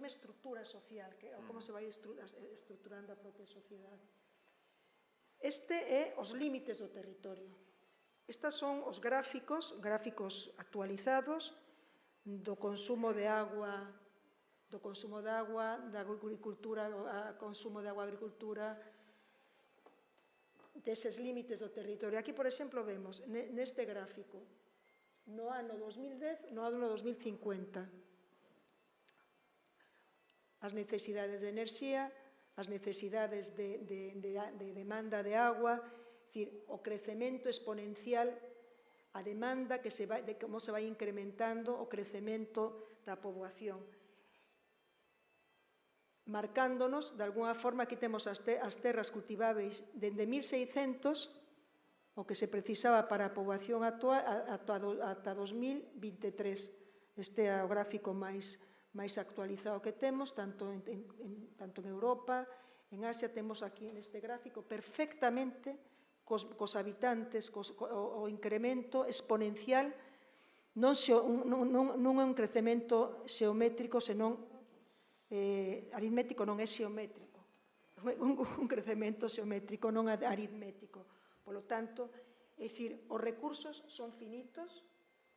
estrutura social, que é como se vai estruturando a propia sociedade. Este é os límites do territorio. Estes son os gráficos actualizados do consumo de agua, da agricultura, consumo de agua, agricultura, deses límites do territorio. Aquí, por exemplo, vemos neste gráfico no ano 2010, no ano 2050, as necesidades de enerxía, as necesidades de demanda de agua, o crecemento exponencial, a demanda de como se vai incrementando o crecemento da poboación. Marcándonos, de alguna forma, aquí temos as terras cultiváveis dende 1600, o que se precisaba para a poboación actual, ata 2023. Este é o gráfico máis actualizado que temos, tanto en Europa, en Asia, temos aquí neste gráfico perfectamente cos habitantes, o incremento exponencial, non é un crecemento xeométrico, senón aritmético, non é xeométrico. un crecemento xeométrico, non aritmético. Polo tanto, é dicir, os recursos son finitos,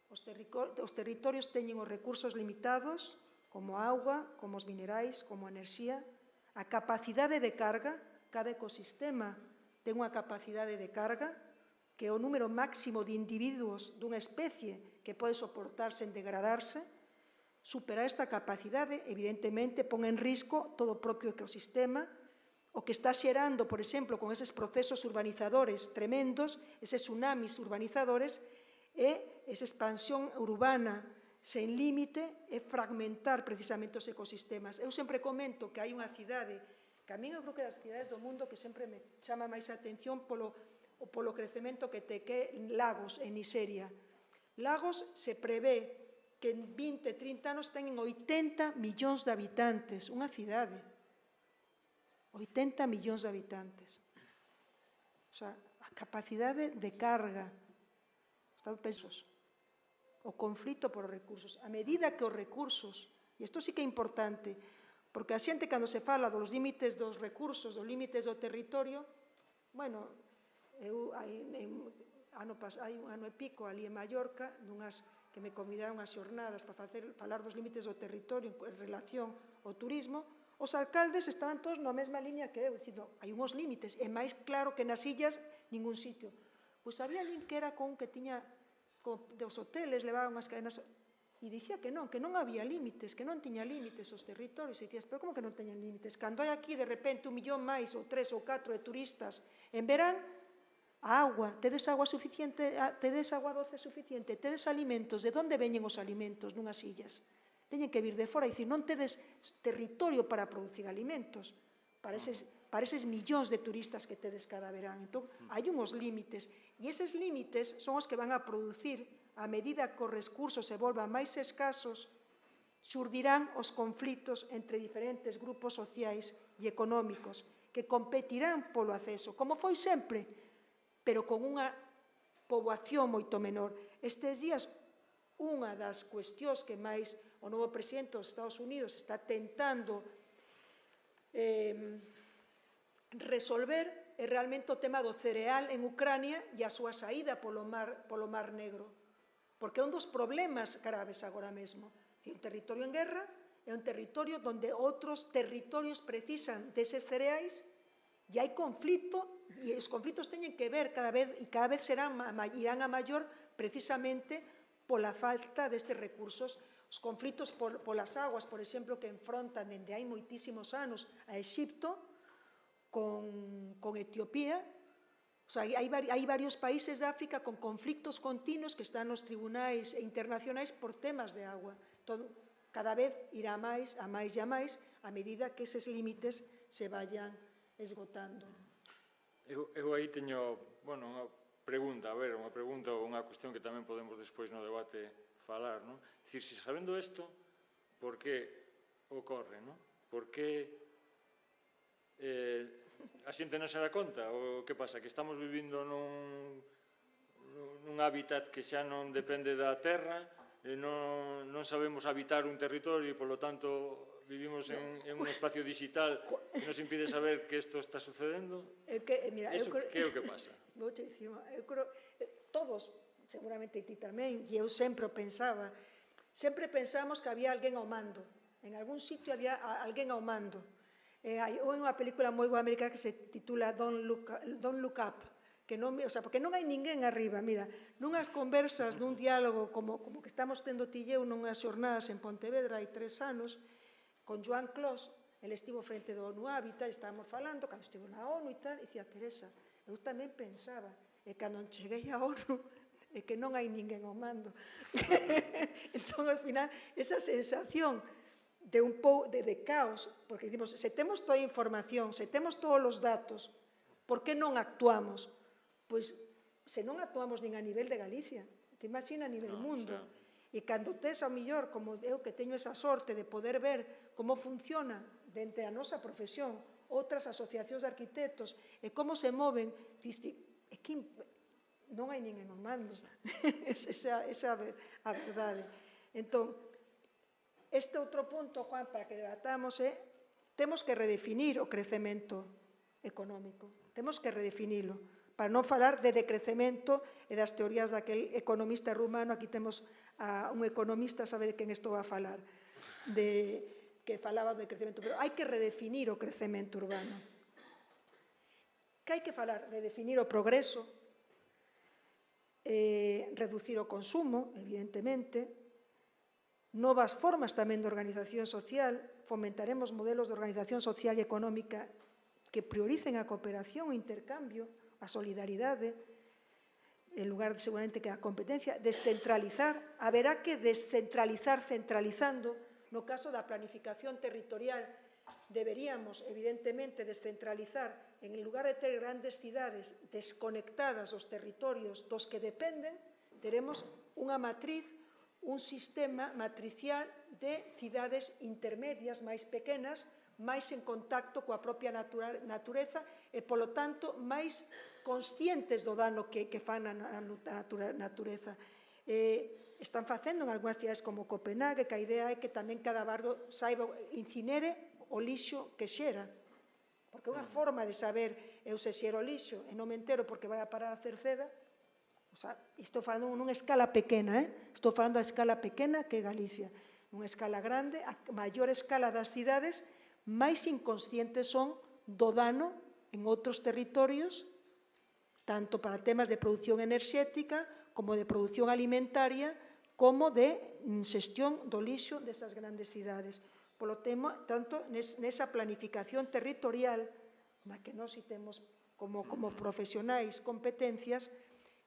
os territorios teñen os recursos limitados, como a auga, como os minerais, como a enerxía, a capacidade de carga, cada ecosistema ten unha capacidade de carga, que é o número máximo de individuos dunha especie que pode soportarse en degradarse. Superar esta capacidade, evidentemente, pon en risco todo o propio ecosistema, o que está xerando, por exemplo, con eses procesos urbanizadores tremendos, eses tsunamis urbanizadores, é esa expansión urbana sen límite, é fragmentar precisamente os ecosistemas. Eu sempre comento que hai unha cidade, que a mí eu creo que das cidades do mundo que sempre me chama máis a atención polo crecemento que te que Lagos, en Nigeria. Lagos se prevé que en 20, 30 anos teñen 80 millóns de habitantes, unha cidade. 80 millóns de habitantes. O sea, a capacidade de carga. Están pensos. O conflito por os recursos. A medida que os recursos, e isto sí que é importante, porque a xente cando se fala dos límites dos recursos, dos límites do territorio, bueno, hai un ano e pico ali en Mallorca, que me convidaron as xornadas para falar dos límites do territorio en relación ao turismo, os alcaldes estaban todos na mesma línea que eu, dicindo, hai unhos límites, é máis claro que nas illas ningún sitio. Pois había alguén que era con que tiña dos hoteles, levaban as cadenas, e dicía que non había límites, que non tiña límites os territorios, e dicías, pero como que non teñen límites? Cando hai aquí, de repente, 1 millón máis, ou 3 ou 4 de turistas, en verán, a agua, tedes agua suficiente, tedes agua doce suficiente, tedes alimentos, de onde veñen os alimentos nunhas illas? Teñen que vir de fora, e dicir, non tedes territorio para producir alimentos para eses millóns de turistas que tedes cada verán. Entón, hai unhos límites, e eses límites son os que van a producir, a medida que os recursos se volvan máis escasos, xurdirán os conflitos entre diferentes grupos sociais e económicos que competirán polo acceso, como foi sempre, pero con unha poboación moito menor. Estes días, unha das cuestións que máis o novo presidente dos Estados Unidos está tentando resolver é realmente o tema do cereal en Ucrania e a súa saída polo Mar Negro, porque é un dos problemas graves agora mesmo. Un territorio en guerra é un territorio onde outros territorios precisan deses cereais e hai conflito, e os conflitos teñen que ver cada vez irán a maior precisamente pola falta destes recursos. Os conflitos polas aguas, por exemplo, que enfrontan dende hai moitísimos anos a Exipto con Etiopía. O sea, hai varios países de África con conflictos continuos que están nos tribunais internacionais por temas de agua. Entón, cada vez irá máis, a máis e a máis, a medida que eses límites se vayan esgotando. Eu aí teño, unha pregunta, ou unha cuestión que tamén podemos despois no debate falar, non? É dicir, se sabendo isto, por que ocorre, non? Por que a xente non se dá conta? O que pasa? Que estamos vivindo nun hábitat que xa non depende da terra, non sabemos habitar un territorio e, polo tanto, vivimos en un espacio digital que nos impide saber que isto está sucedendo? Mira, que é o que pasa? Eu creo, todos, seguramente ti tamén, e eu sempre pensamos que había alguén ao mando. En algún sitio había alguén ao mando. Hai unha película moi boa americana que se titula Don't Look Up, porque non hai ninguén arriba. Mira, nunhas conversas, nun diálogo como que estamos tendo ti e eu nunhas xornadas en Pontevedra hai 3 anos, con Joan Clos, ele estivo frente do ONU Habitat, estábamos falando, cando estivo na ONU e tal, e dicía, Teresa, eu tamén pensaba, e cando cheguei á ONU, é que non hai ninguén ao mando. Entón, ao final, esa sensación de caos, porque dicimos, se temos toda a información, se temos todos os datos, por que non actuamos? Pois, se non actuamos nin a nivel de Galicia, te imagina a nivel mundo. E cando tes, ao millor, como eu que teño esa sorte de poder ver como funciona dentro da nosa profesión, outras asociacións de arquitectos, e como se moven, é que non hai ninguén ao mando. Esa é a verdade. Entón, este outro punto, Juan, para que debatamos é temos que redefinir o crecemento económico. Temos que redefinilo, para non falar de decrecemento e das teorías daquel economista rumano. Aquí temos a un economista, sabe de quen estou a falar, que falaba do crecemento, pero hai que redefinir o crecemento urbano. Que hai que falar? Redefinir o progreso, reducir o consumo, evidentemente, novas formas tamén de organización social, fomentaremos modelos de organización social e económica que prioricen a cooperación, o intercambio, a solidaridade, en lugar de seguramente que a competencia, descentralizar, haberá que descentralizar centralizando. No caso da planificación territorial, deberíamos, evidentemente, descentralizar, en lugar de ter grandes cidades desconectadas dos territorios dos que dependen, teremos unha matriz, un sistema matricial de cidades intermedias máis pequenas, máis en contacto coa propia natureza e, polo tanto, máis conscientes do dano que fan a natureza. Están facendo en algunhas cidades como Copenhague, que a idea é que tamén cada barrio saiba incinere o lixo que xera. Porque unha forma de saber eu se xero o lixo e non me entero porque vai a parar a Cerceda, estou falando nunha escala pequena, estou falando a escala pequena que é Galicia. Nunha escala grande, a maior escala das cidades, máis inconscientes son do dano en outros territorios, tanto para temas de produción enerxética, como de produción alimentaria, como de xestión do lixo desas grandes cidades. Polo tanto, nesa planificación territorial, na que nós temos como profesionais competencias,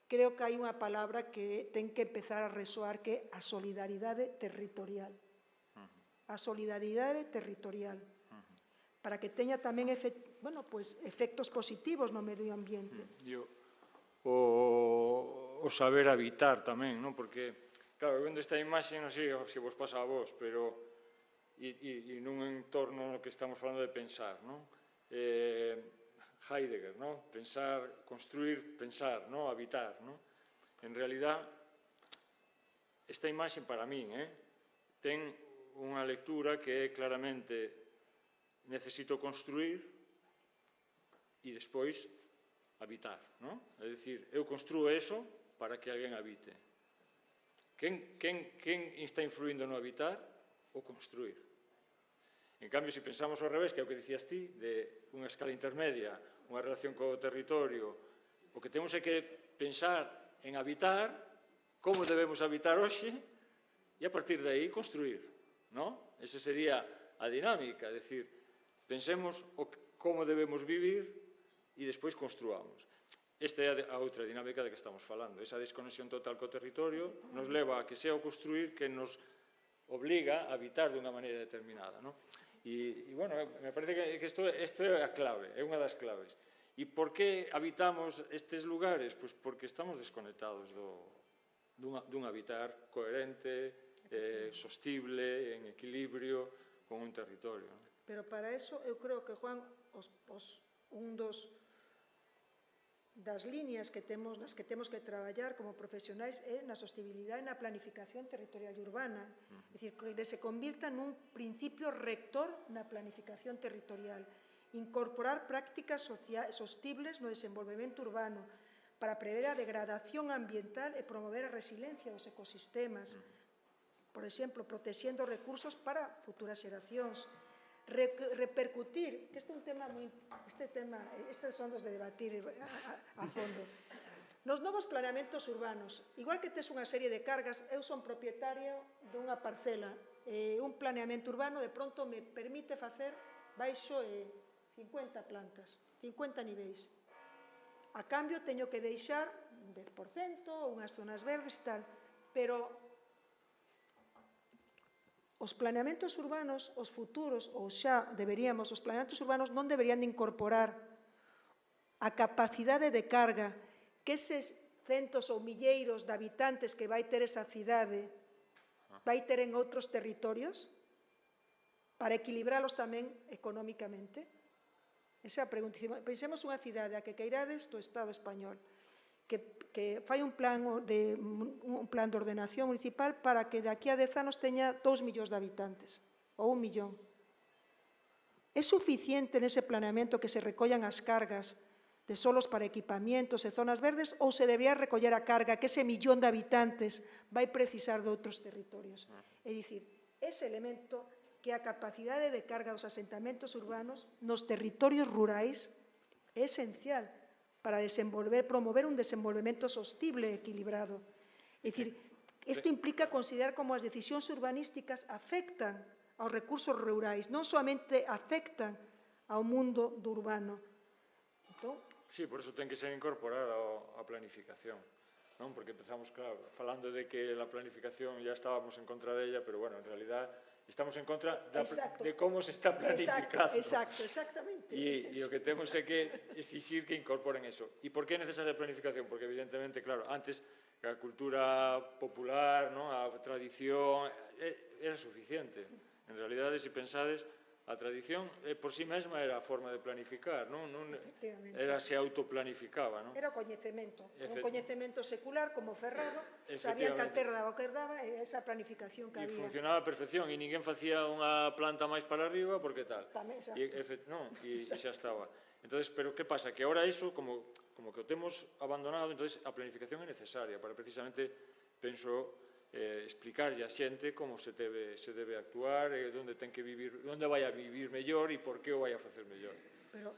creo que hai unha palabra que ten que empezar a resoar, que é a solidaridade territorial. A solidaridade territorial, para que teña tamén efectos positivos no medio ambiente. O saber habitar tamén, non? Porque, claro, vendo esta imaxe, non sei se vos pasa a vos, pero e nun entorno no que estamos falando de pensar, non? Heidegger, non? Pensar, construir, pensar, non? Habitar, non? En realidad, esta imaxe para min ten unha lectura que é claramente necesito construir e despois habitar, non? É dicir, eu construo eso para que alguén habite. Quen está influindo no habitar? O construir. En cambio, se pensamos ao revés, que é o que dicías ti, de unha escala intermedia, unha relación co territorio, o que temos é que pensar en habitar, como debemos habitar hoxe, e a partir de aí construir, non? Esa sería a dinámica, é dicir, pensemos como debemos vivir e despois construamos. Esta é a outra dinámica de que estamos falando. Esa desconexión total co territorio nos leva a que sea o construir que nos obliga a habitar dunha maneira determinada, non? E, bueno, me parece que isto é a clave, é unha das claves. E por que habitamos estes lugares? Pois porque estamos desconectados dun habitar coherente, sostible, en equilibrio con un territorio. Pero para eso, eu creo que, Juan, un das líneas nas que temos que traballar como profesionais é na sostenibilidade e na planificación territorial e urbana. É dicir, que se convirta nun principio rector na planificación territorial. Incorporar prácticas sostibles no desenvolvemento urbano para prever a degradación ambiental e promover a resiliencia dos ecosistemas. Por exemplo, protexendo recursos para futuras xeracións. Repercutir, que este é un tema estes son dos de debatir a fondo, nos novos planeamentos urbanos. Igual que tes unha serie de cargas, eu son propietario dunha parcela, un planeamento urbano de pronto me permite facer baixo 50 plantas, 50 niveis. A cambio teño que deixar un 10%, unhas zonas verdes e tal, pero os planeamentos urbanos, os futuros, ou xa deberíamos, os planeamentos urbanos non deberían de incorporar a capacidade de carga que eses centos ou milleiros de habitantes que vai ter esa cidade vai ter en outros territorios para equilibralos tamén económicamente? Esa é a pregunta. Pensemos unha cidade a que queirades do Estado español, que fai un plan de ordenación municipal para que de aquí a 10 anos teña 2 millóns de habitantes, ou 1 millón. É suficiente nese planeamento que se recollan as cargas de solos para equipamientos e zonas verdes ou se debería recoller a carga que ese millón de habitantes vai precisar de outros territorios? É dicir, ese elemento que a capacidade de carga dos asentamentos urbanos nos territorios rurais é esencial para promover un desenvolvemento sostible e equilibrado. É dicir, isto implica considerar como as decisións urbanísticas afectan aos recursos rurais, non somente afectan ao mundo do urbano. Entón, Sí, por eso ten que ser incorporada a planificación, non? Porque empezamos, claro, falando de que a planificación ya estábamos en contra della, pero, bueno, en realidad estamos en contra de como se está planificando. Exactamente. E o que temos é que exixir que incorporen eso. E por que é necesaria a planificación? Porque, evidentemente, claro, antes a cultura popular, non? A tradición, era suficiente. En realidad, se pensades, a tradición por sí mesma era a forma de planificar, non? Era se autoplanificaba, non? Era o coñecemento, un coñecemento secular como ferrado, sabían que a terra daba o que daba e esa planificación que había. E funcionaba a perfección e ninguén facía unha planta máis para arriba porque tal. Tamén, E xa estaba. Entonces, pero que pasa? Que agora iso, como que o temos abandonado, entonces a planificación é necesaria para precisamente, penso, explicarlle a xente como se debe actuar, onde ten que vivir, onde vai a vivir mellor e por que o vai a facer mellor. Pero,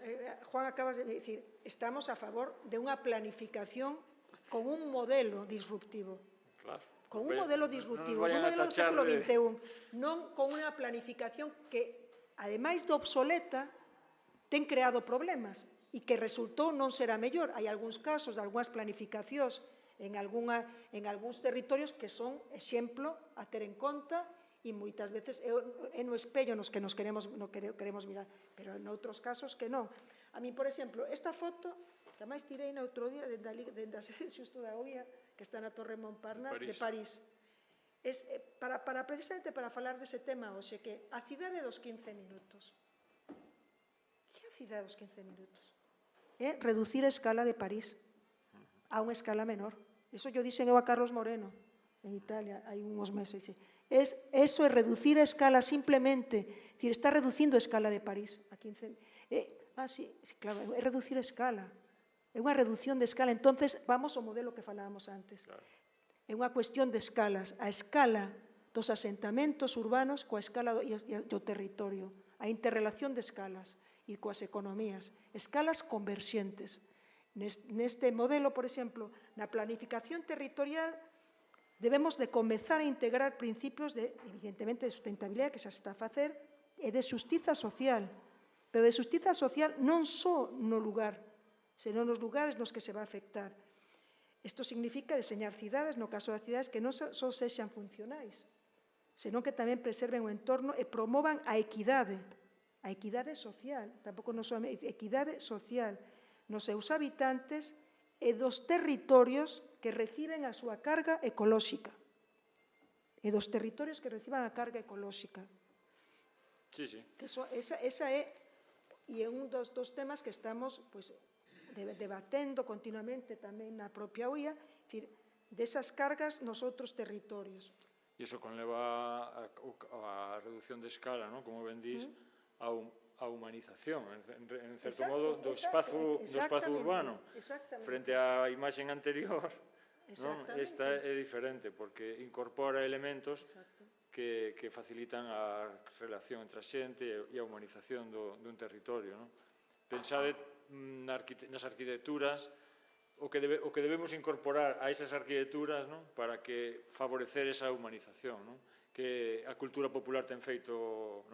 Juan, acabas de dicir, estamos a favor de unha planificación con un modelo disruptivo. Claro. Con un modelo disruptivo, un modelo do século XXI, non con unha planificación que, ademais de obsoleta, ten creado problemas e que resultou non será mellor. Hai algúns casos, algunhas planificacións en algúns territorios que son exemplo a ter en conta e moitas veces é no espello nos que nos queremos mirar, pero en outros casos que non. A mí, por exemplo, esta foto, que máis tirei no outro día dende a sede xusto da OIA, que está na Torre Montparnasse de París, precisamente para falar dese tema hoxe, que a cidade dos 15 minutos. Que é a cidade dos 15 minutos? É reducir a escala de París a unha escala menor. Iso yo dixen eu a Carlos Moreno, en Italia, hai uns meses. Eso é reducir a escala simplemente, está reducindo a escala de París a 15. Sí, claro, é reducir a escala. É unha reducción de escala. Entonces, vamos ao modelo que falábamos antes. É unha cuestión de escalas. A escala dos asentamentos urbanos coa escala do territorio. A interrelación de escalas e coas economías. Escalas converxentes. Neste modelo, por exemplo, na planificación territorial, debemos de comezar a integrar principios de, evidentemente, de sustentabilidade, que xa está a facer, e de xustiza social, pero de xustiza social non só no lugar, senón nos lugares nos que se va a afectar. Isto significa deseñar cidades, no caso das cidades, que non só sexan funcionais, senón que tamén preserven o entorno e promovan a equidade social, tampouco non só equidade social, nos seus habitantes e dos territorios que reciben a súa carga ecolóxica. E dos territorios que reciban a carga ecolóxica. Sí, sí. Esa é, e é un dos temas que estamos debatendo continuamente tamén na propia OIA, desas cargas nos outros territorios. E iso conleva a reducción de escala, como ben dís, a humanización, en certo modo, do espazo urbano. Frente á imaxen anterior, esta é diferente, porque incorpora elementos que facilitan a relación entre a xente e a humanización dun territorio. Pensade nas arquitecturas, o que debemos incorporar a esas arquitecturas para que favorecer esa humanización, que a cultura popular ten feito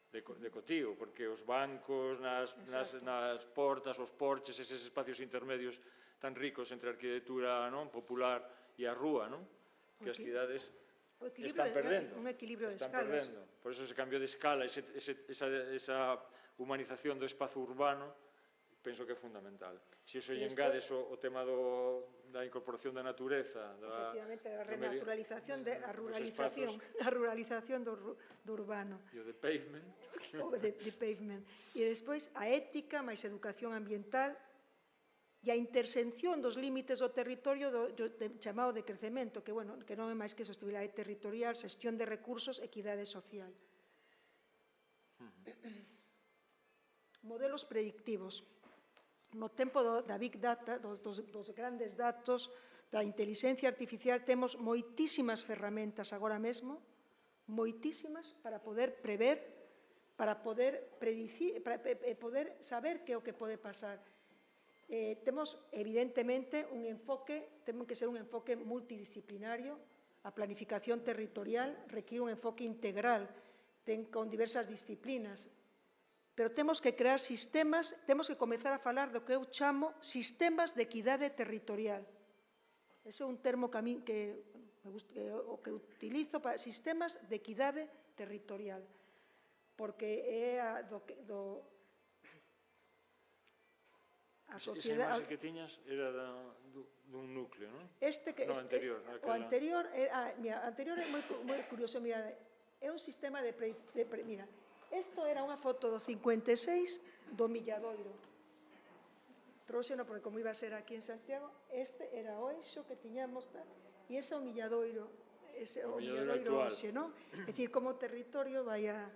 de cotío, porque os bancos nas portas, os porches, eses espacios intermedios tan ricos entre a arquitectura popular e a rúa, que as cidades están perdendo. Un equilibrio de escalas. Por eso ese cambio de escala, esa humanización do espazo urbano, penso que é fundamental. Se iso lle engades o tema da incorporación da natureza, efectivamente, da renaturalización, a ruralización do urbano. E o de pavement. E despois a ética máis educación ambiental e a intersección dos límites do territorio chamado de crecemento, que non é máis que sostenibilidade territorial, xestión de recursos, equidade social. modelos predictivos. No tempo da Big Data, dos grandes datos, da inteligencia artificial, temos moitísimas ferramentas agora mesmo, moitísimas, para poder prever, para poder predicir, para poder saber que é o que pode pasar. Temos, evidentemente, un enfoque, ten que ser un enfoque multidisciplinario. A planificación territorial requiere un enfoque integral, con diversas disciplinas, pero temos que crear sistemas, temos que comezar a falar do que eu chamo sistemas de equidade territorial. Ese é un termo que utilizo para sistemas de equidade territorial, porque é a sociedade... Esa imaxe que tiñas era dun núcleo, non? O anterior é moi curioso, mira, é un sistema de... Mira, isto era unha foto do 56 do Milladoiro. Trouxeno porque como iba a ser aquí en Santiago, este era o eixo que tiñamos, e ese é o Milladoiro, o Milladoiro hoxe, non? É dicir, como territorio vai a...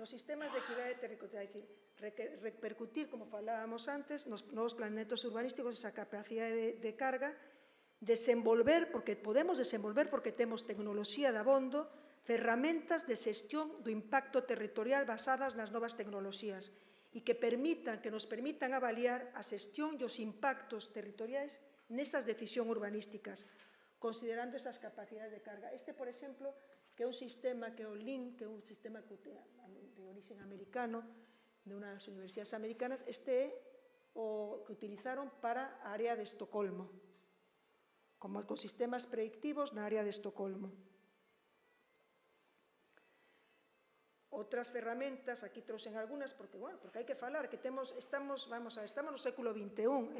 Nos sistemas de equidade territorial, é dicir, repercutir, como falábamos antes, nos novos planetos urbanísticos, esa capacidade de carga, desenvolver, porque podemos desenvolver, porque temos tecnoloxía de abondo, ferramentas de xestión do impacto territorial basadas nas novas tecnoloxías e que nos permitan avaliar a xestión e os impactos territoriais nesas decisións urbanísticas, considerando esas capacidades de carga. Este, por exemplo, que é un sistema que é o LIN, que é un sistema de origen americano, de unhas universidades americanas, este é o que utilizaron para a área de Estocolmo, como ecosistemas predictivos na área de Estocolmo. Outras ferramentas, aquí trouxen algunhas, porque hai que falar, que estamos no século XXI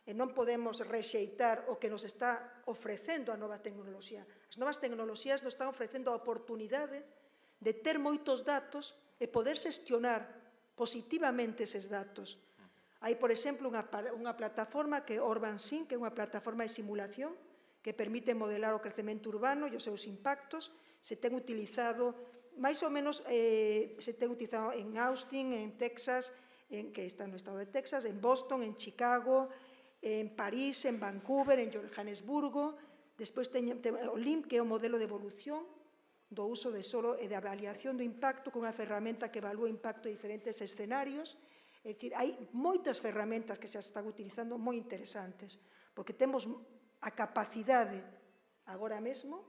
e non podemos rexeitar o que nos está ofrecendo a nova tecnoloxía. As novas tecnoloxías nos están ofrecendo a oportunidade de ter moitos datos e poder xestionar positivamente eses datos. Hai, por exemplo, unha plataforma que é UrbanSync, que é unha plataforma de simulación que permite modelar o crecemento urbano e os seus impactos. Se ten utilizado, máis ou menos, se ten utilizado en Austin, en Texas, que está no estado de Texas, en Boston, en Chicago, en París, en Vancouver, en Johannesburgo. Despois ten o LIMP, que é o modelo de evolución do uso de solo e de avaliación do impacto, con unha ferramenta que evalúa o impacto de diferentes escenarios. É dicir, hai moitas ferramentas que se están utilizando moi interesantes, porque temos a capacidade agora mesmo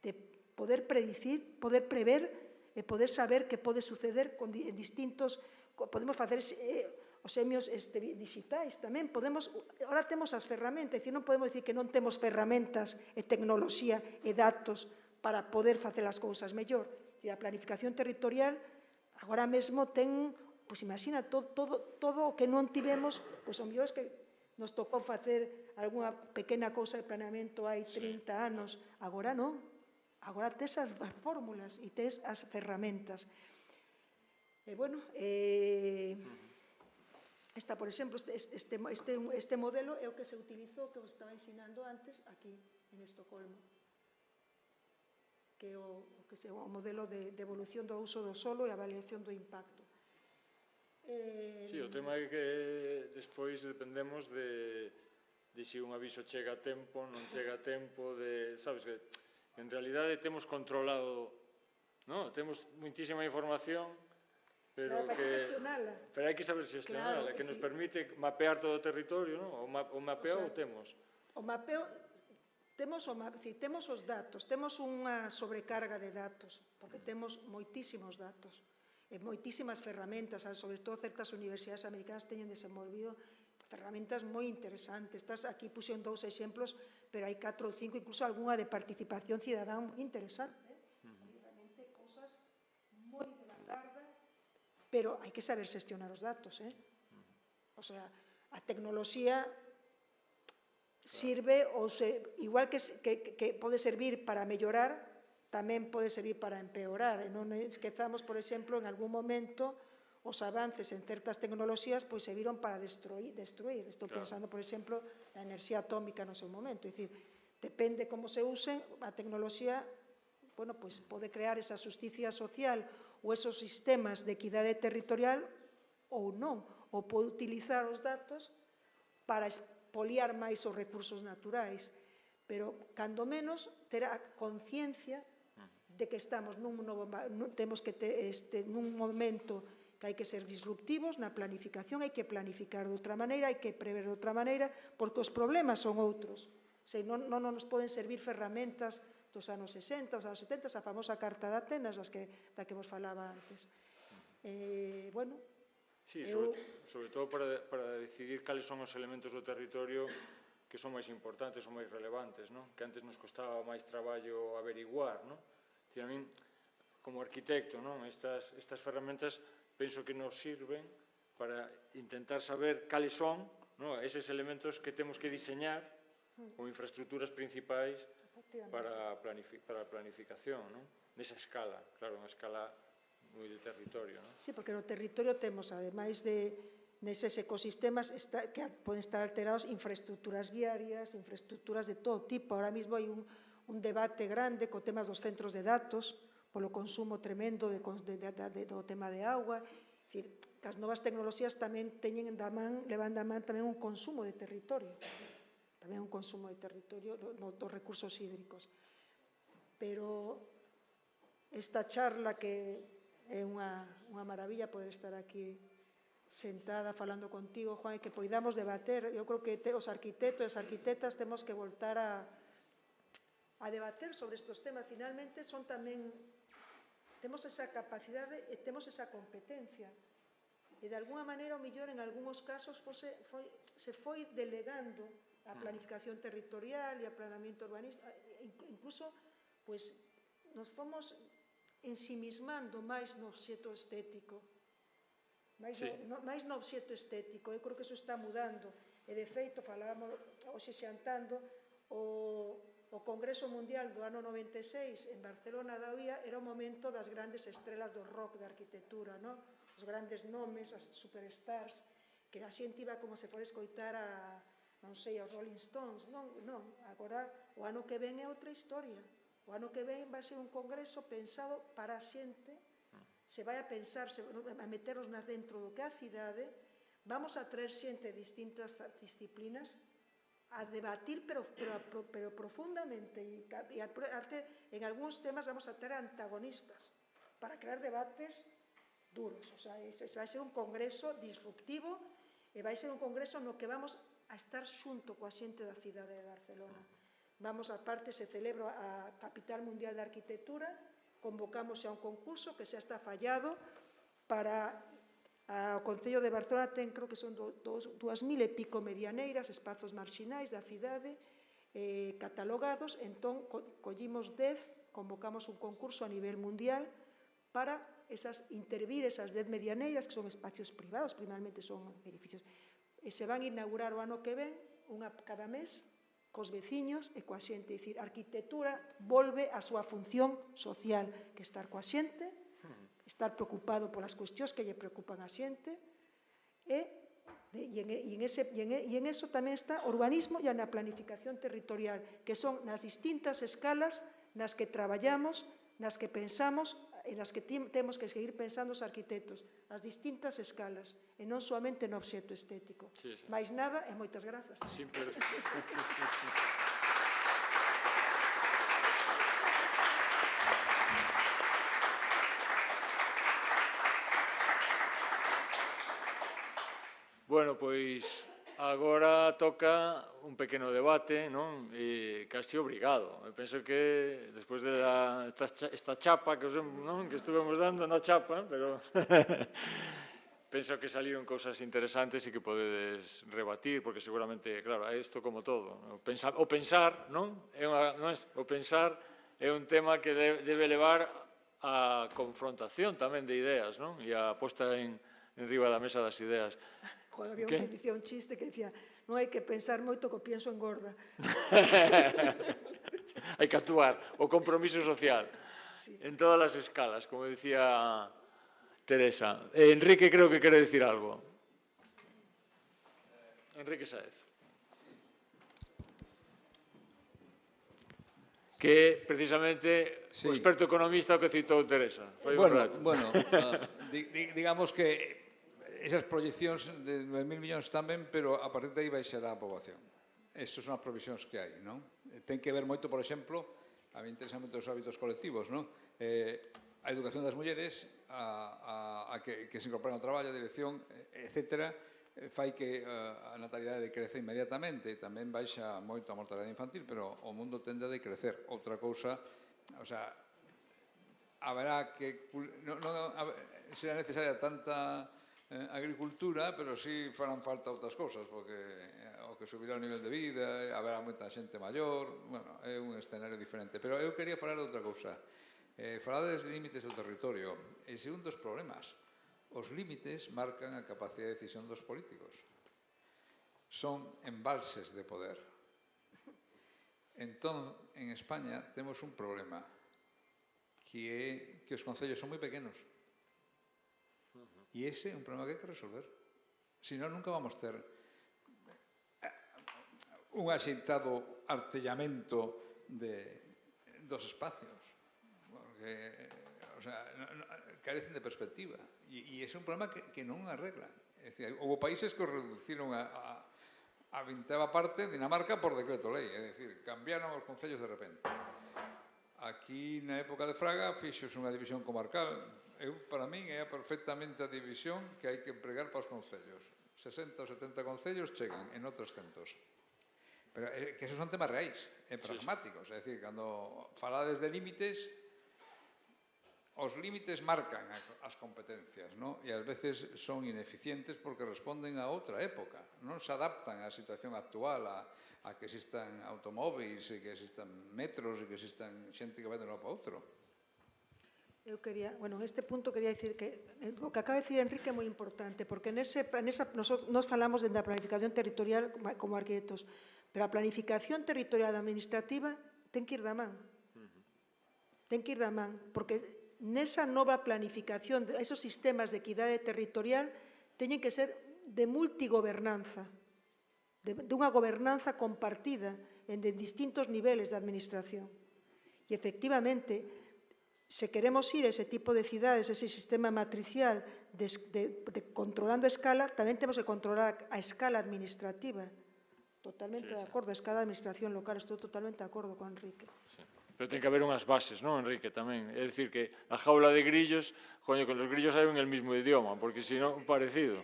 de poder predicir, poder prever e poder saber que pode suceder en distintos... Podemos facer os semios digitais tamén. Ahora temos as ferramentas, é dicir, non podemos dicir que non temos ferramentas e tecnoloxía e datos para poder facer as cousas mellor. A planificación territorial agora mesmo ten... Pois imagina, todo o que non tivemos, pois o mellor é que nos tocou facer algunha pequena cousa de planeamento hai 30 anos. Agora non. Agora tes as fórmulas e tes as ferramentas. E, bueno, esta, por exemplo, este modelo é o que se utilizou, que os estaba ensinando antes, aquí, en Estocolmo, que é o modelo de evolución do uso do solo e avaliación do impacto. Sí, o tema é que despois dependemos de se un aviso chega a tempo, non chega a tempo, sabes que en realidade temos controlado, temos moitísima información, pero hai que saber xestionala, que nos permite mapear todo o territorio, o mapeo o temos. O mapeo, temos os datos, temos unha sobrecarga de datos, porque temos moitísimos datos. E moitísimas ferramentas, sobre todo certas universidades americanas teñen desenvolvido ferramentas moi interesantes. Aquí puxen 2 exemplos, pero hai 4 ou 5, incluso algunha de participación cidadá moi interesante. Realmente cosas moi de vanguarda, pero hai que saber xestionar os datos. O sea, a tecnoloxía sirve, igual que pode servir para mellorar, tamén pode servir para empeorar. E non esquezamos, por exemplo, en algún momento os avances en certas tecnoloxías se viron para destruir. Estou pensando, por exemplo, na enerxía atómica no seu momento. É dicir, depende como se use, a tecnoloxía bueno, pues pode crear esa justicia social ou esos sistemas de equidade territorial ou non, ou pode utilizar os datos para expoliar máis os recursos naturais, pero, cando menos, terá conciencia de que estamos nun momento que hai que ser disruptivos na planificación, hai que planificar de outra maneira, hai que prever de outra maneira, porque os problemas son outros. Non nos poden servir ferramentas dos anos 60, dos anos 70, a famosa Carta de Atenas, da que vos falaba antes. Bueno, sí, sobre todo para decidir cales son os elementos do territorio que son máis importantes ou máis relevantes, que antes nos costaba máis traballo averiguar. A min, como arquitecto, estas ferramentas penso que nos sirven para intentar saber cales son eses elementos que temos que diseñar como infraestructuras principais para a planificación, nesa escala, claro, unha escala moi de territorio. Sí, porque no territorio temos, ademais de neses ecosistemas que poden estar alterados infraestructuras viarias, infraestructuras de todo tipo. Ahora mismo hai un debate grande co temas dos centros de datos, polo consumo tremendo do tema de auga. É dicir, que as novas tecnoloxías tamén levan da man tamén un consumo de territorio, tamén un consumo de territorio dos recursos hídricos. Pero esta charla, que é unha maravilla poder estar aquí sentada falando contigo, Juan, e que poidamos debater. Eu creo que os arquitectos e as arquitectas temos que voltar a debater sobre estes temas. Finalmente son tamén, temos esa capacidade e temos esa competencia, e de alguna maneira, o mellor, en algúns casos se foi delegando a planificación territorial e a planeamento urbanista, incluso nos fomos ensimismando máis no obxecto estético, máis no obxecto estético. Eu creo que iso está mudando, e de feito, falábamos hoxe xantando, o Congreso Mundial do ano 96 en Barcelona da UIA era o momento das grandes estrelas do rock, da arquitectura, os grandes nomes, as superstars, que a xente iba como se fora escoitar non sei, aos Rolling Stones. Non, agora o ano que ven é outra historia. O ano que ven vai ser un congreso pensado para a xente, se vai a pensar, a meternos dentro do que é a cidade, vamos a traer xente de distintas disciplinas a debatir, pero profundamente, e en algúns temas vamos a ter antagonistas para crear debates duros. O sea, vai ser un congreso disruptivo e vai ser un congreso no que vamos a estar xunto coa xente da cidade de Barcelona. Vamos, aparte, se celebra a Capital Mundial de Arquitectura, convocamos xa un concurso que xa está fallado para o Concello de Barcelona. Ten, creo que son 2.000 e pico medianeiras, espazos marxinais da cidade, catalogados. Entón, collimos 10, convocamos un concurso a nivel mundial para intervir esas 10 medianeiras, que son espacios privados, primarmente son edificios, e se van a inaugurar o ano que ven, unha cada mes, cos veciños e coa xente. É dicir, a arquitectura volve a súa función social, que estar coa xente, estar preocupado polas cuestións que lle preocupan a xente, e en eso tamén está o urbanismo e a planificación territorial, que son nas distintas escalas nas que traballamos, nas que pensamos e nas que temos que seguir pensando os arquitectos, as distintas escalas, e non soamente no obxecto estético. Mais nada, e moitas grazas. Bueno, pois agora toca un pequeno debate, non? E casi obrigado. Eu penso que despois de esta chapa que estuvemos dando, non chapa, pero penso que saliron cousas interesantes e que podedes rebatir, porque seguramente, claro, é isto como todo. O pensar, non? O pensar é un tema que debe levar a confrontación tamén de ideas, non? E a posta en riba da mesa das ideas. Había un que dicía un chiste que dicía: non hai que pensar moito, que o pienso engorda. Hai que actuar, o compromiso social, en todas as escalas, como dicía Teresa. Enrique creo que quere dicir algo. Enrique Sáez. que é precisamente o Sí. experto economista que citou Teresa. Foi un Bueno, rato. digamos que esas proyeccións de 9.000 millóns tamén, pero a partir de aí baixará a poboación. Estas son as provisións que hai, non? Ten que ver moito, por exemplo, a mí interesa moito os hábitos colectivos, non? A educación das mulleres, a que se incorporen ao traballo, a dirección, etcétera, fai que a natalidade decrece inmediatamente, tamén baixa moito a mortalidade infantil, pero o mundo tende a decrecer. Outra cousa, o sea, haberá que... será necesaria tanta agricultura, pero sí farán falta outras cousas, porque o que subirá o nivel de vida, haberá moita xente maior, bueno, é un escenario diferente. Pero eu quería falar de outra cousa. Falades de límites do territorio. E segundo os problemas, os límites marcan a capacidade de decisión dos políticos. Son embalses de poder. Entón, en España temos un problema, que é que os concellos son moi pequenos. E ese é un problema que hai que resolver. Senón, nunca vamos ter un axeitado artellamento dos espacios. Porque, o sea, carecen de perspectiva. E ese é un problema que non arregla. É dicir, houve países que o reduciron a 20ª parte, Dinamarca, por decreto lei. É dicir, cambiaron os concellos de repente. Aquí, na época de Fraga, fixos unha división comarcal. Para min, é perfectamente a división que hai que empregar para os concellos. 60 ou 70 concellos chegan, e non 300. Pero que esos son temas reais, pragmáticos. É dicir, cando falades de límites, os límites marcan as competencias, non? E ás veces son ineficientes porque responden a outra época. Non se adaptan á situación actual, a que existan automóveis, e que existan metros, e que existan xente que vai de un lado para outro. Eu quería, bueno, en este punto quería dicir que o que acaba de dicir Enrique é moi importante, porque nos falamos da planificación territorial como arquitectos, pero a planificación territorial administrativa ten que ir da man. Ten que ir da man, porque nesa nova planificación, esos sistemas de equidade territorial teñen que ser de multigobernanza, dunha gobernanza compartida en distintos niveles de administración. E, efectivamente, se queremos ir a ese tipo de cidades, ese sistema matricial controlando a escala, tamén temos que controlar a escala administrativa. Totalmente de acordo, a escala de administración local, estou totalmente de acordo con Enrique. Pero ten que haber unhas bases, non, Enrique, tamén. É dicir, que a jaula de grillos, coño, que los grillos saben el mismo idioma, porque si non, parecido.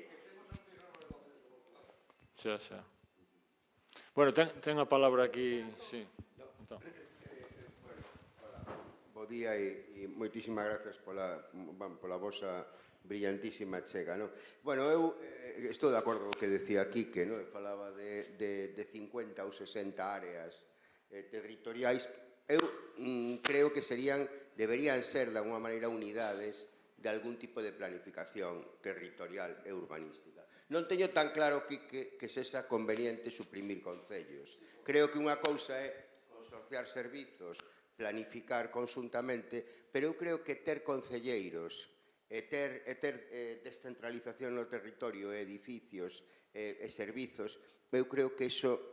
Xa. Bueno, ten a palabra aquí, sí. Entón. Bo día e moitísimas gracias pola vosa brillantísima chega, non? Bueno, eu estou de acordo co que decía Quique, non? Falaba de 50 ou 60 áreas territoriais. Eu creo que deberían ser, de alguma maneira, unidades de algún tipo de planificación territorial e urbanística. Non teño tan claro que sexa conveniente suprimir concellos. Creo que unha cousa é consorciar servizos, planificar conxuntamente, pero eu creo que ter concelleiros e ter descentralización no territorio, edificios e servizos, eu creo que iso,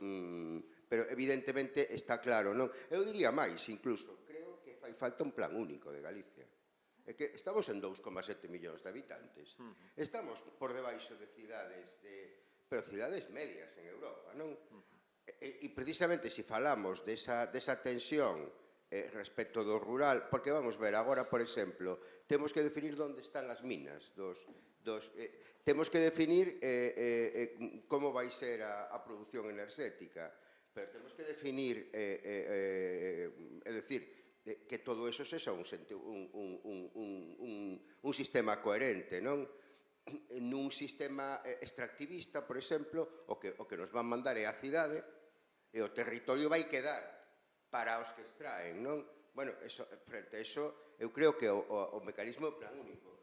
pero evidentemente está claro, non? Eu diría máis, incluso, creo que fai falta un plan único de Galicia. É que estamos en 2,7 millóns de habitantes. Estamos por debaixo de cidades, pero cidades medias en Europa, non? E precisamente se falamos desa tensión respecto do rural, porque vamos ver, agora, por exemplo, temos que definir onde están as minas, temos que definir como vai ser a produción enerxética, pero temos que definir, é dicir, que todo eso sexa un sistema coherente, non? Nun sistema extractivista, por exemplo, o que nos van mandar é a cidade e o territorio vai quedar para os que extraen, non? Bueno, frente a eso, eu creo que o mecanismo é plan único.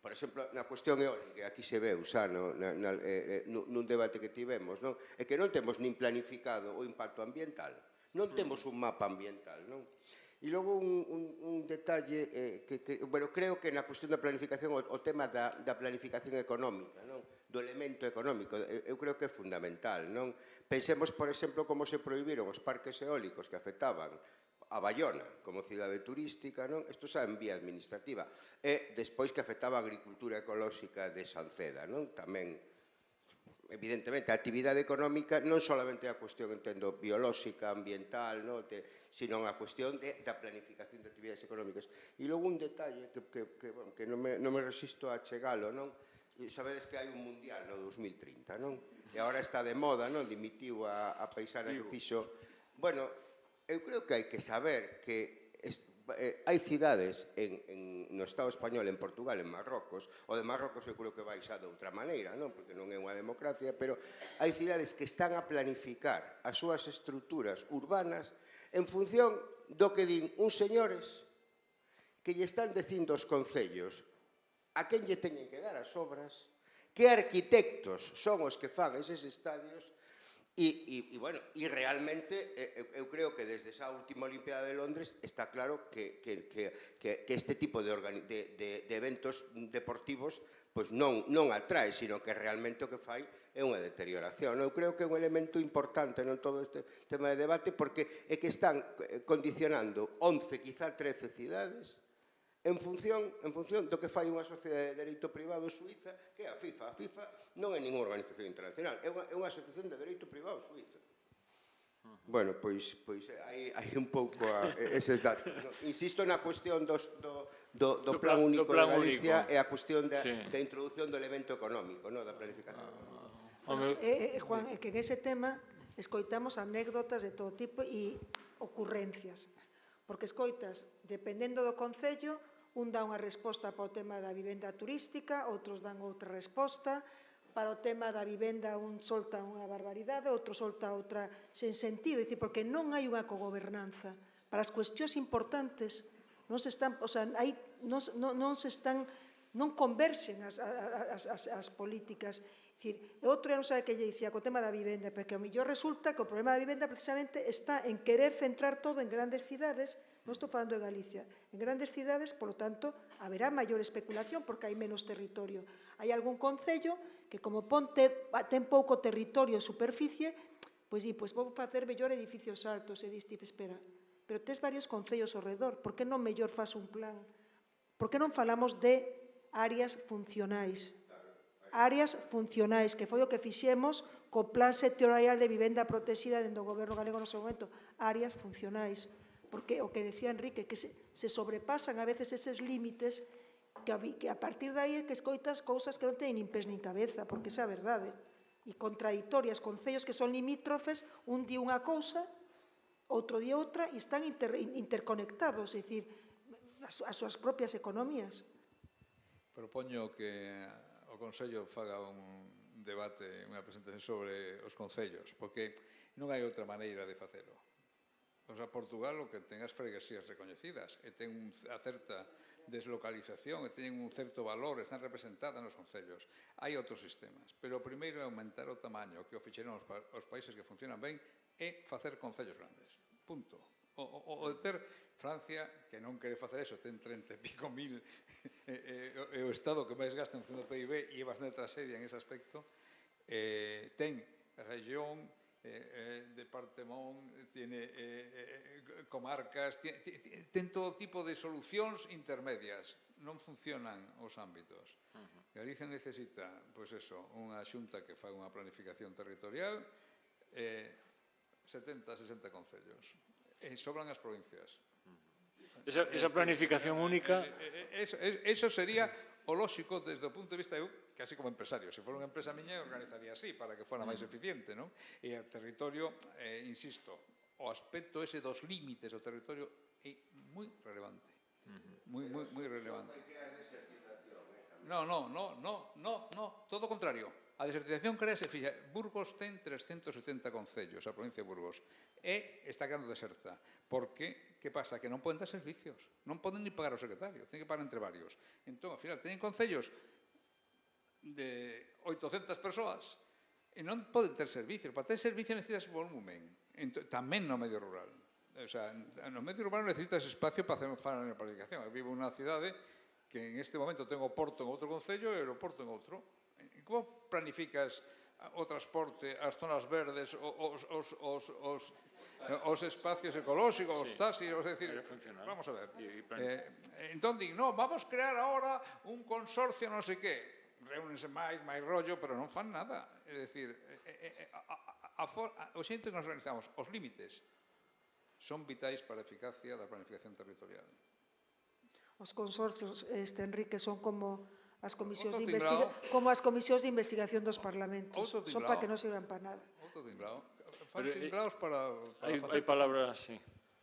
Por exemplo, na cuestión eólica, aquí se ve, xa, nun debate que tivemos, non? É que non temos nin planificado o impacto ambiental. Non temos un mapa ambiental, non? E logo un detalle que, bueno, creo que na cuestión da planificación, o tema da planificación económica, non? Do elemento económico, eu creo que é fundamental, non? Pensemos, por exemplo, como se prohibiron os parques eólicos que afectaban a Bayona como cidade turística, non? Isto xa en vía administrativa. E despois que afectaba a agricultura ecolóxica de Sanceda, non? Tamén, evidentemente, a actividade económica non solamente a cuestión, entendo, biolóxica, ambiental, non? Sino a cuestión da planificación de actividades económicas. E logo un detalle que non me resisto a chegalo, non? Sabedes que hai un mundial no 2030, non? E agora está de moda, non? Dimitiu a paisana que fixo. Bueno, eu creo que hai que saber que hai cidades no Estado español, en Portugal, en Marrocos. O de Marrocos eu creo que vai xa de outra maneira, non? Porque non é unha democracia, pero hai cidades que están a planificar as súas estruturas urbanas en función do que din uns señores que lle están dicindo aos concellos a quen lle teñen que dar as obras, que arquitectos son os que fan eses estadios, e realmente eu creo que desde esa última Olimpiada de Londres está claro que este tipo de eventos deportivos non atrae, sino que realmente o que fai é unha deterioración. Eu creo que é un elemento importante en todo este tema de debate, porque é que están condicionando 11, quizá 13 cidades en función do que fai unha sociedade de dereito privado suiza, que é a FIFA. A FIFA non é ninguna organización internacional, é unha asociación de dereito privado suiza. Bueno, pois hai un pouco eses datos. Insisto na cuestión do plan único de Galicia e a cuestión da introducción do elemento económico, da planificación. Juan, é que en ese tema escoitamos anécdotas de todo tipo e ocurrencias, porque escoitas, dependendo do concello, un dá unha resposta para o tema da vivenda turística, outros dan outra resposta, para o tema da vivenda un solta unha barbaridade, outro solta outra sen sentido, porque non hai unha cogobernanza. Para as cuestións importantes non converxen as políticas. Outro non sabe que lle dicía co tema da vivenda, porque ao mellor resulta que o problema da vivenda precisamente está en querer centrar todo en grandes cidades. Non estou falando de Galicia. En grandes cidades, polo tanto, haberá maior especulación porque hai menos territorio. Hai algún concello que, como ten pouco territorio e superficie, pois vou facer mellor edificios altos. E diste, espera, pero tes varios concellos ao redor. Por que non mellor faz un plan? Por que non falamos de áreas funcionais? Áreas funcionais, que foi o que fixemos co Plan Sectorial de Vivenda Protexida dentro do Goberno galego no seu momento. Áreas funcionais. Porque o que decía Enrique, que se sobrepasan a veces eses límites, que a partir de aí é que escoitas cousas que non teñen nin pés nin cabeza, porque esa é a verdade. E contradictorias, concellos que son limítrofes, un di unha cousa, outro di outra, e están interconectados, é dicir, as súas propias economías. Propoño que o Consello faga un debate, unha presentación sobre os concellos, porque non hai outra maneira de facelo. Portugal o que ten as freguesías recoñecidas e ten unha certa deslocalización e ten un certo valor, están representadas nos concellos. Hai outros sistemas, pero o primeiro é aumentar o tamaño, que o fixeron os países que funcionan ben, é facer concellos grandes. Punto. O de ter Francia, que non quere facer eso, ten 30 e pico mil, é o Estado que máis gasta en función do PIB e é bastante tragedia en ese aspecto, ten región, departamento, tiene comarcas, ten todo tipo de solucións intermedias, non funcionan os ámbitos. Galicia necesita, pois eso, unha xunta que faga unha planificación territorial, 70, 60 concellos, e sobran as provincias. Esa planificación única... Eso sería o lóxico desde o punto de vista, eu, casi como empresario, se fora unha empresa miña, organizaría así, para que fora máis eficiente, non? E o territorio, insisto, o aspecto ese dos límites do territorio é moi relevante. Moi relevante. No, todo o contrario. A desertización crease, fíxa, Burgos ten 370 concellos, a provincia de Burgos, e está quedando deserta, porque, que pasa? Que non poden dar servicios, non poden ni pagar o secretario, ten que pagar entre varios. Entón, ao final, teñen concellos de 800 persoas e non poden ter servicios. Para ter servicios necesitas volumen, tamén no medio rural. O sea, no medio rural necesitas espacio para facer a planificación. Eu vivo nunha cidade que en este momento ten o porto en outro concello e o aeroporto en outro. Como planificas o transporte, as zonas verdes, os espacios ecolóxicos, os taxis, es decir, vamos a ver. Entón, no, vamos crear ahora un consorcio non sei que, reúnense máis rollo, pero non fan nada. É dicir, o xeito que nos organizamos, os límites, son vitais para a eficacia da planificación territorial. Os consorcios, Enrique, son como as comisións de investigación dos parlamentos. Son para que non sirvan para nada. Outro timbrado. Fan timbrados para hai palabras, sí.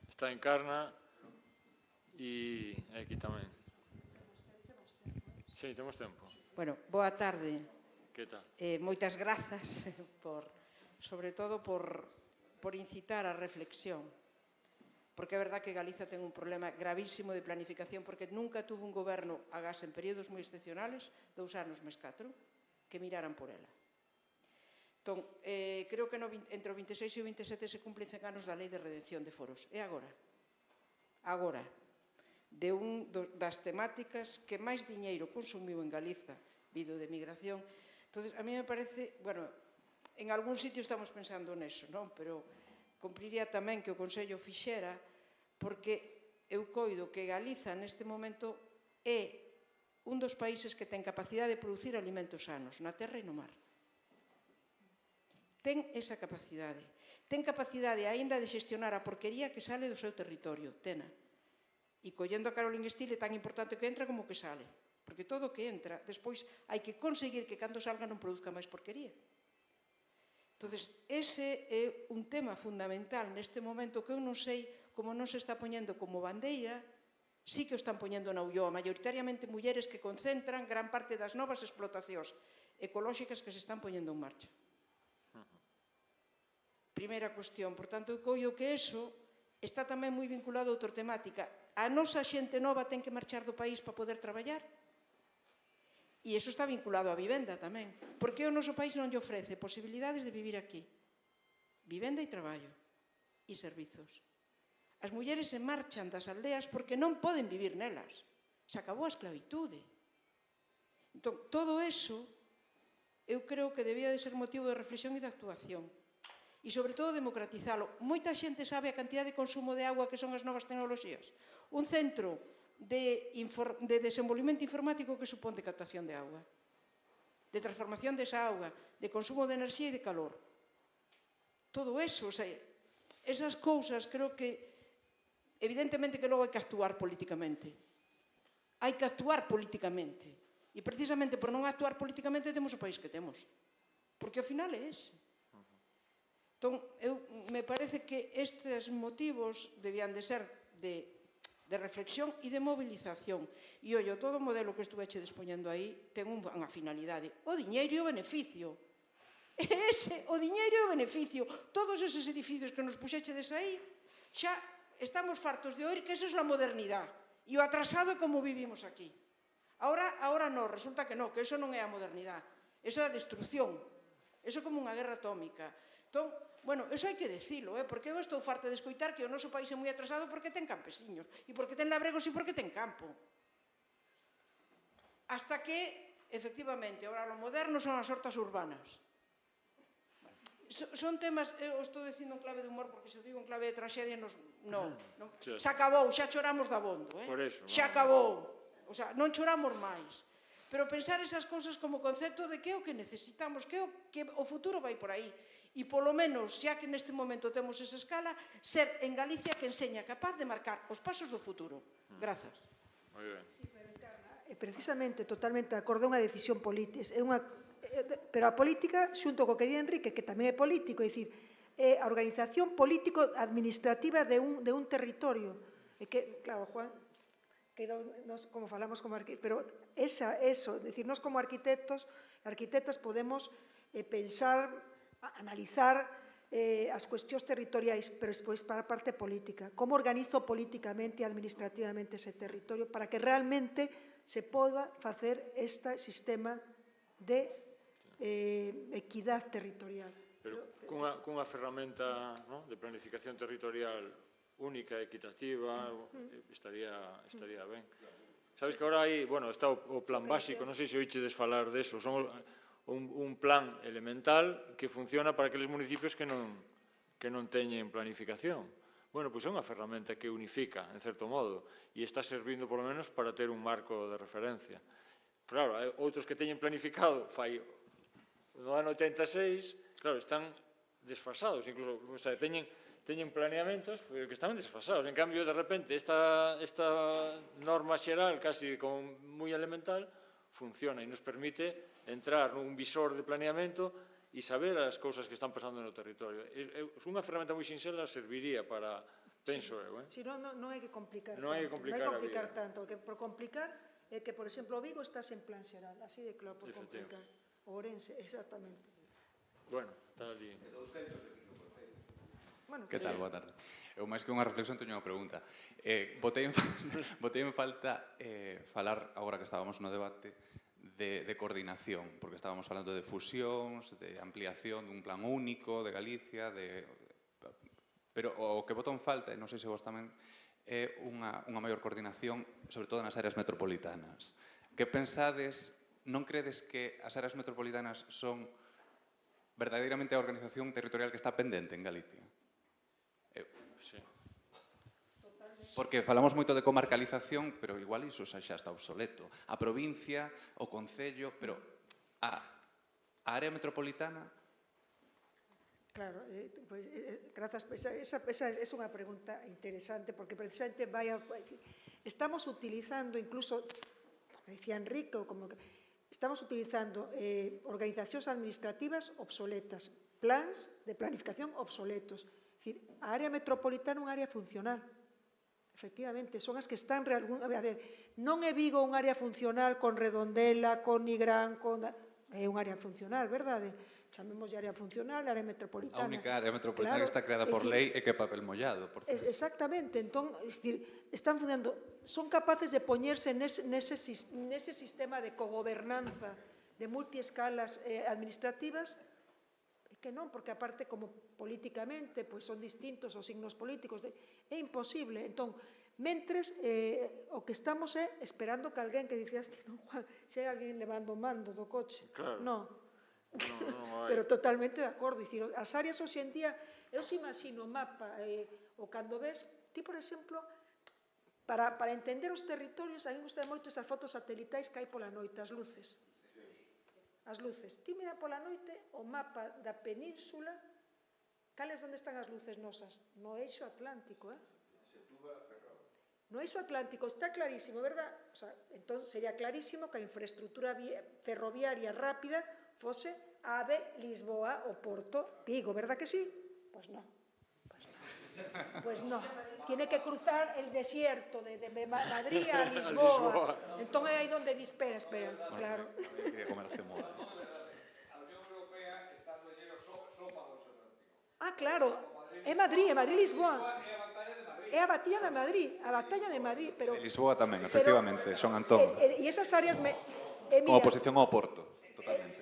Está en Encarna e aquí tamén. Sí, temos tempo. Bueno, boa tarde. Que tal? Moitas grazas, sobre todo por incitar a reflexión. Porque é verdad que Galiza ten un problema gravísimo de planificación, porque nunca tuvo un goberno, agás en períodos moi excepcionales, 2 anos máis 4, que miraran por ela. Entón, creo que entre o 26 e o 27 se cumplen 100 anos da Lei de Redención de Foros. E agora? Agora, das temáticas que máis diñeiro consumiu en Galiza, vido de migración. Entón, a mí me parece, bueno, en algún sitio estamos pensando neso, non? Pero cumpriría tamén que o Consello fixera, porque eu coido que Galiza neste momento é un dos países que ten capacidade de producir alimentos sanos na terra e no mar. Ten esa capacidade. Ten capacidade aínda de xestionar a porquería que sale do seu territorio, tena. E collendo a Caroline Steele é tan importante que entra como que sale. Porque todo o que entra, despois hai que conseguir que cando salga non produzca máis porquería. Entón, ese é un tema fundamental neste momento que eu non sei como non se está poñendo como bandeira, sí que o están poñendo na Ulloa, maioritariamente mulleres que concentran gran parte das novas explotacións ecolóxicas que se están poñendo en marcha. Primeira cuestión, por tanto, eu coido que eso está tamén moi vinculado a outra temática. A nosa xente nova ten que marchar do país para poder traballar? E iso está vinculado á vivenda tamén. Porque o noso país non lle ofrece posibilidades de vivir aquí. Vivenda e traballo. E servizos. As mulleres se marchan das aldeas porque non poden vivir nelas. Se acabou a esclavitude. Entón, todo eso, eu creo que debía de ser motivo de reflexión e de actuación. E, sobre todo, democratizalo. Moita xente sabe a cantidad de consumo de agua que son as novas tecnoloxías. Un centro de desenvolvimento informático que supón de captación de auga, de transformación desa auga, de consumo de enerxía e de calor. Todo eso, esas cousas, creo que, evidentemente que logo hai que actuar políticamente. Hai que actuar políticamente. E precisamente por non actuar políticamente temos o país que temos. Porque ao final é ese. Entón, me parece que estes motivos debían de ser de reflexión e de movilización. E, ollo, todo o modelo que estuveche expoñendo aí ten unha finalidade. O diñeiro e o beneficio. O diñeiro e o beneficio. Todos eses edificios que nos puxechedes aí, xa estamos fartos de oír que esa é a modernidade. E o atrasado é como vivimos aquí. Ahora non, resulta que non, que eso non é a modernidade. Eso é a destrucción. Eso é como unha guerra atómica. Entón, bueno, eso hai que decilo, porque eu estou farta de escoitar que o noso país é moi atrasado porque ten campesiños, e porque ten labregos e porque ten campo. Hasta que, efectivamente, ahora lo moderno son as hortas urbanas. Son temas, eu estou dicindo en clave de humor, porque se eu digo en clave de traxedia, non. Xa acabou, xa choramos dabondo, xa acabou. O sea, non choramos máis. Pero pensar esas cousas como concepto de que é o que necesitamos, que o futuro vai por aí. E polo menos, xa que neste momento temos esa escala, ser en Galicia que enseña capaz de marcar os pasos do futuro. Grazas. Moi ben. Precisamente, totalmente de acordo, é unha decisión política. Pero a política, xunto co que di Enrique, que tamén é político, é dicir, a organización político-administrativa de un territorio. É que, claro, Juan, como falamos como arquitectos, pero eso, é dicir, nós como arquitectas podemos pensar, analizar as cuestións territoriais, pero despois para a parte política. Como organizo políticamente e administrativamente ese territorio para que realmente se poda facer este sistema de equidade territorial. Pero cunha ferramenta de planificación territorial única, equitativa, estaría ben. Sabes que agora hai, está o plan básico, non sei se oíchedes falar deso, son un plan elemental que funciona para aqueles municipios que non que non teñen planificación. Bueno, pois é unha ferramenta que unifica, en certo modo, e está servindo, polo menos, para ter un marco de referencia. Claro, outros que teñen planificado, fai no ano 86, claro, están desfasados, incluso, o sea, teñen planeamentos pero que estaban desfasados. En cambio, de repente, esta norma xeral, casi como moi elemental, funciona e nos permite entrar nun visor de planeamento e saber as cousas que están pasando no territorio. Unha ferramenta moi sinxela serviría para, penso eu. Si non hai que complicar Non hai que complicar tanto. Que por complicar é que, por exemplo, o Vigo estás en plan xeral, así de claro, por complicar. Ourense, exactamente. Bueno, está ali. Bueno, Que tal? Boa tarde. Eu, máis que unha reflexión, teño unha pregunta. Botei en falta falar, agora que estábamos no debate, de coordinación, porque estábamos falando de fusións, de ampliación dun plan único de Galicia, pero o que botou en falta, e non sei se vos tamén, é unha maior coordinación, sobre todo nas áreas metropolitanas. Que pensades, non credes que as áreas metropolitanas son verdadeiramente a organización territorial que está pendente en Galicia? Sí. Porque falamos moito de comarcalización, pero igual iso xa está obsoleto. A provincia, o concello, pero a área metropolitana... Claro, grazas. Esa é unha pregunta interesante, porque precisamente estamos utilizando, incluso, decía Enrique, estamos utilizando organizacións administrativas obsoletas, plans de planificación obsoletos. É dicir, a área metropolitana é unha área funcional. Efectivamente, son as que están... non é Vigo unha área funcional con Redondela, con Nigrán, é unha área funcional, verdade? Chamemos de área funcional, área metropolitana. A única área metropolitana que está creada por lei é que é papel mollado. Exactamente, entón, están funcionando, son capaces de poñerse nese sistema de cogobernanza de multiescalas administrativas, que non, porque aparte como políticamente son distintos os signos políticos, é imposible. Entón, mentres o que estamos é esperando que alguén que dicías, non, Juan, se hai alguén levando o mando do coche. Claro. Non. Non hai. Pero totalmente de acordo. As áreas hoxe en día, eu se imagino o mapa, ou cando ves, ti, por exemplo, para entender os territorios, a mí me gusta moito esas fotos satelitais que hai pola noite, as luces. As luces. Ti mira pola noite o mapa da península, cales onde están as luces nosas? No eixo atlántico, No eixo atlántico, está clarísimo, verdad? O sea, entón sería clarísimo que a infraestructura ferroviaria rápida fose AVE, Lisboa o Porto, Vigo, verdad que sí? Pois non. Pues no, tiene que cruzar el desierto de Madrid a Lisboa. Entón é aí donde espera, claro. Quería comer cemola. A Unión Europea está no lleno sópagos atlánticos. Ah, claro, é Madrid, Lisboa. É a batalla de Madrid. A batalla de Madrid, pero... E Lisboa tamén, efectivamente, son Antón. E esas áreas... Como oposición ao Porto, totalmente.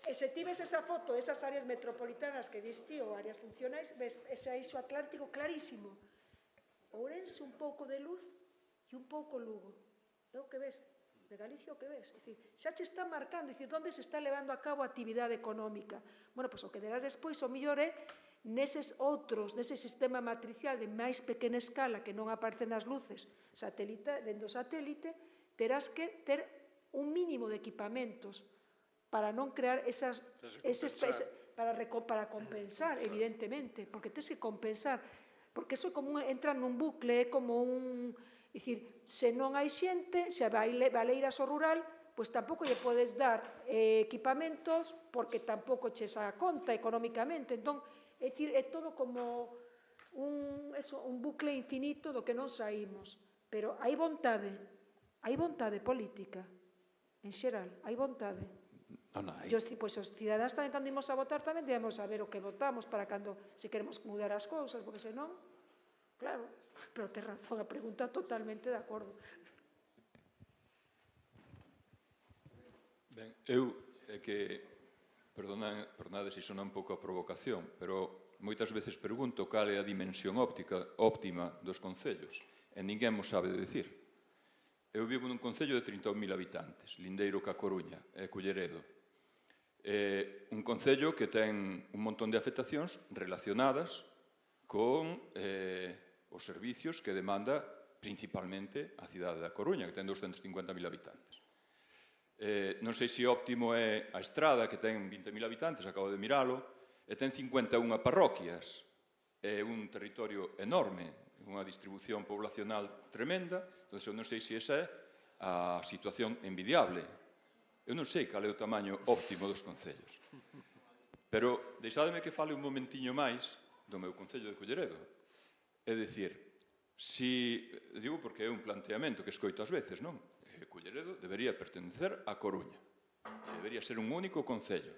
E se ti ves esa foto, esas áreas metropolitanas que dis ti, ou áreas funcionais, ves ese eixo atlántico clarísimo. Ourense un pouco de luz e un pouco Lugo. É o que ves, de Galicia o que ves. É dicir, xa che está marcando, é dicir, onde se está levando a cabo a actividade económica. Bueno, pois o que derás despois, o millor é neses outros, nese sistema matricial de máis pequena escala que non aparecen as luces dentro do satélite, terás que ter un mínimo de equipamentos para non crear para compensar, evidentemente, porque tens que compensar, porque eso como entra nun bucle, é como un... É dicir, se non hai xente, se valeiras o rural, pois tampouco lle podes dar equipamentos, porque tampouco che sa conta económicamente. Entón, é dicir, é todo como un bucle infinito do que non saímos. Pero hai vontade política, en xeral, hai vontade. Pois os cidadáns tamén, cando imos a votar, tamén debemos saber o que votamos para cando, se queremos mudar as cousas, porque senón, claro, pero ten razón, a pregunta totalmente de acordo. Ben, eu é que, perdonade se sona un pouco a provocación, pero moitas veces pregunto cal é a dimensión óptima dos concellos, e ninguén mo sabe de dicir. Eu vivo nun concello de 30.000 habitantes, lindeiro ca Coruña, e Culleredo. Un concello que ten un montón de afectacións relacionadas con os servicios que demanda principalmente a cidade da Coruña, que ten 250.000 habitantes. Non sei se óptimo é a Estrada, que ten 20.000 habitantes, acabo de miralo, e ten 51 parroquias. É un territorio enorme, unha distribución poblacional tremenda, entón eu non sei se esa é a situación envidiable. Eu non sei cal é o tamaño óptimo dos concellos. Pero deixademe que fale un momentiño máis do meu concello de Culleredo. É dicir, digo porque é un planteamento que escoito ás veces, non? Culleredo debería pertenecer a Coruña. Debería ser un único concello.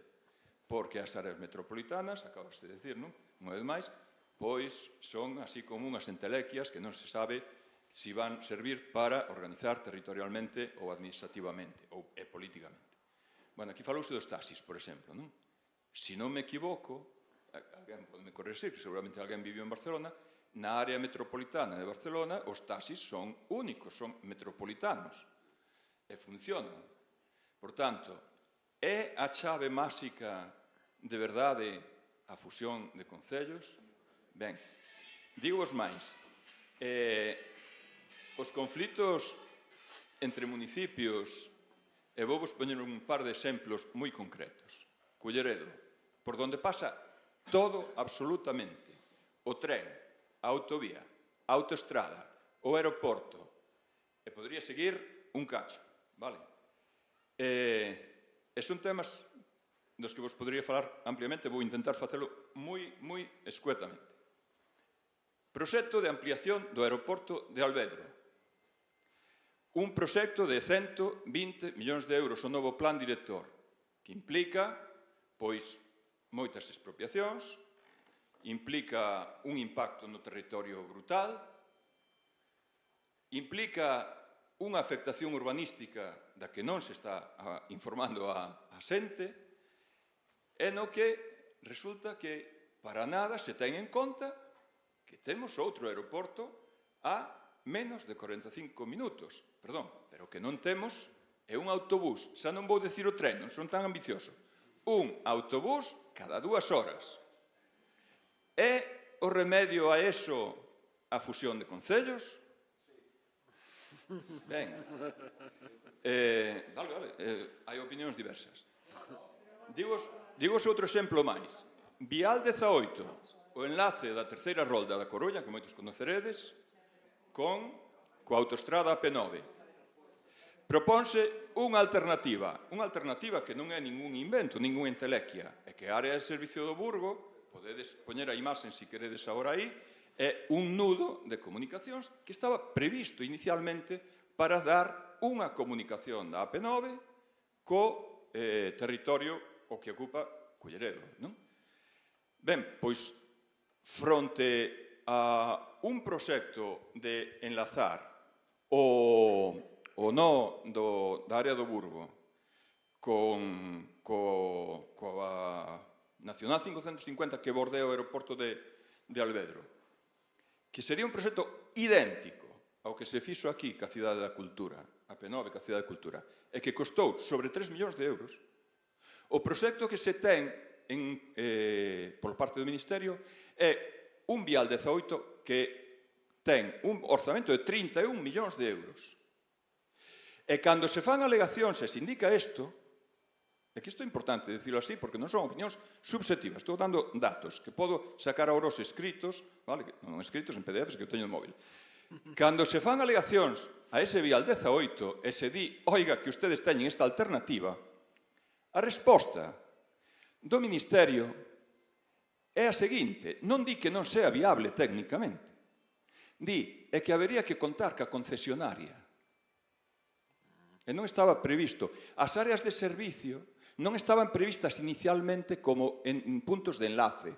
Porque as áreas metropolitanas, acabas de decir, non? Unha vez máis, pois son así como unhas entelequias que non se sabe si van servir para organizar territorialmente ou administrativamente ou políticamente. Bueno, aquí falouse dos taxis, por exemplo, non? Se non me equivoco, alguén pode me corrixir, seguramente alguén viviu en Barcelona, na área metropolitana de Barcelona os taxis son únicos, son metropolitanos e funcionan. Por tanto, é a chave máxica de verdade a fusión de concellos? Ben, dígoos máis. Os conflitos entre municipios, e vou vos poñer un par de exemplos moi concretos. Culleredo, por donde pasa todo absolutamente. O tren, a autovía, a autoestrada, o aeroporto. E podría seguir un cacho, vale? E son temas dos que vos podría falar ampliamente, vou intentar facelo moi escuetamente. Proxecto de ampliación do aeroporto de Alvedro. Un proxecto de 120 millóns de euros, o novo plan director, que implica, pois, moitas expropiacións, implica un impacto no territorio brutal, implica unha afectación urbanística da que non se está informando a xente, e no que resulta que para nada se ten en conta que temos outro aeroporto a menos de 45 minutos, perdón, pero que non temos é un autobús, xa non vou dicir o tren, non son tan ambicioso, un autobús cada 2 horas. É o remedio a eso a fusión de concellos? Ben, vale, hai opinións diversas. Digos outro exemplo máis. Vial 18, o enlace da terceira rolda da Coruña, que moitos conoceredes, coa autoestrada AP9. Propónse unha alternativa que non é ningún invento, ningún entelequia, é que a área de servicio do Burgo, podedes poñer a imaxen se queredes agora aí, é un nudo de comunicacións que estaba previsto inicialmente para dar unha comunicación da AP9 co territorio o que ocupa Culleredo, non? Ben, pois, fronte a un proxecto de enlazar o nó da área do Burgo coa Nacional 550 que bordea o aeroporto de Alvedro, que sería un proxecto idéntico ao que se fixo aquí ca Cidade da Cultura, a P9 ca Cidade da Cultura, e que costou sobre 3 millóns de euros. O proxecto que se ten por parte do Ministerio é un vial 18 que ten un orzamento de 31 millóns de euros. E cando se fan alegacións e se indica isto, é que isto é importante dicilo así, porque non son opinións subjetivas, estou dando datos que podo sacar agora os escritos, vale? Non escritos en PDFs que eu teño no móvil. Cando se fan alegacións a ese vial 18 e se di, oiga, que ustedes teñen esta alternativa, a resposta do Ministerio é a seguinte, non di que non sea viable técnicamente, di é que habería que contar ca concesionaria. E non estaba previsto. As áreas de servicio non estaban previstas inicialmente como en puntos de enlace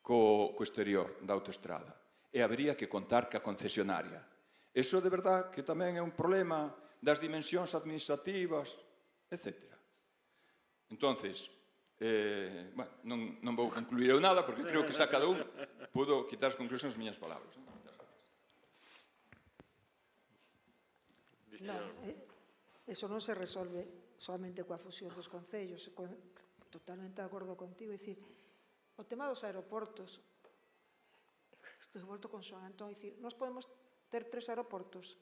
co exterior da autoestrada. E habería que contar ca concesionaria. Eso de verdad que tamén é un problema das dimensións administrativas, etc. Entonces, non vou concluir eu nada, porque creo que xa cada un pudo quitar as conclusións das miñas palabras. Non, eso non se resolve solamente coa fusión dos concellos, totalmente de acordo contigo, é dicir, o tema dos aeroportos, estou volto con Xoan Antón, é dicir, nós podemos ter 3 aeroportos,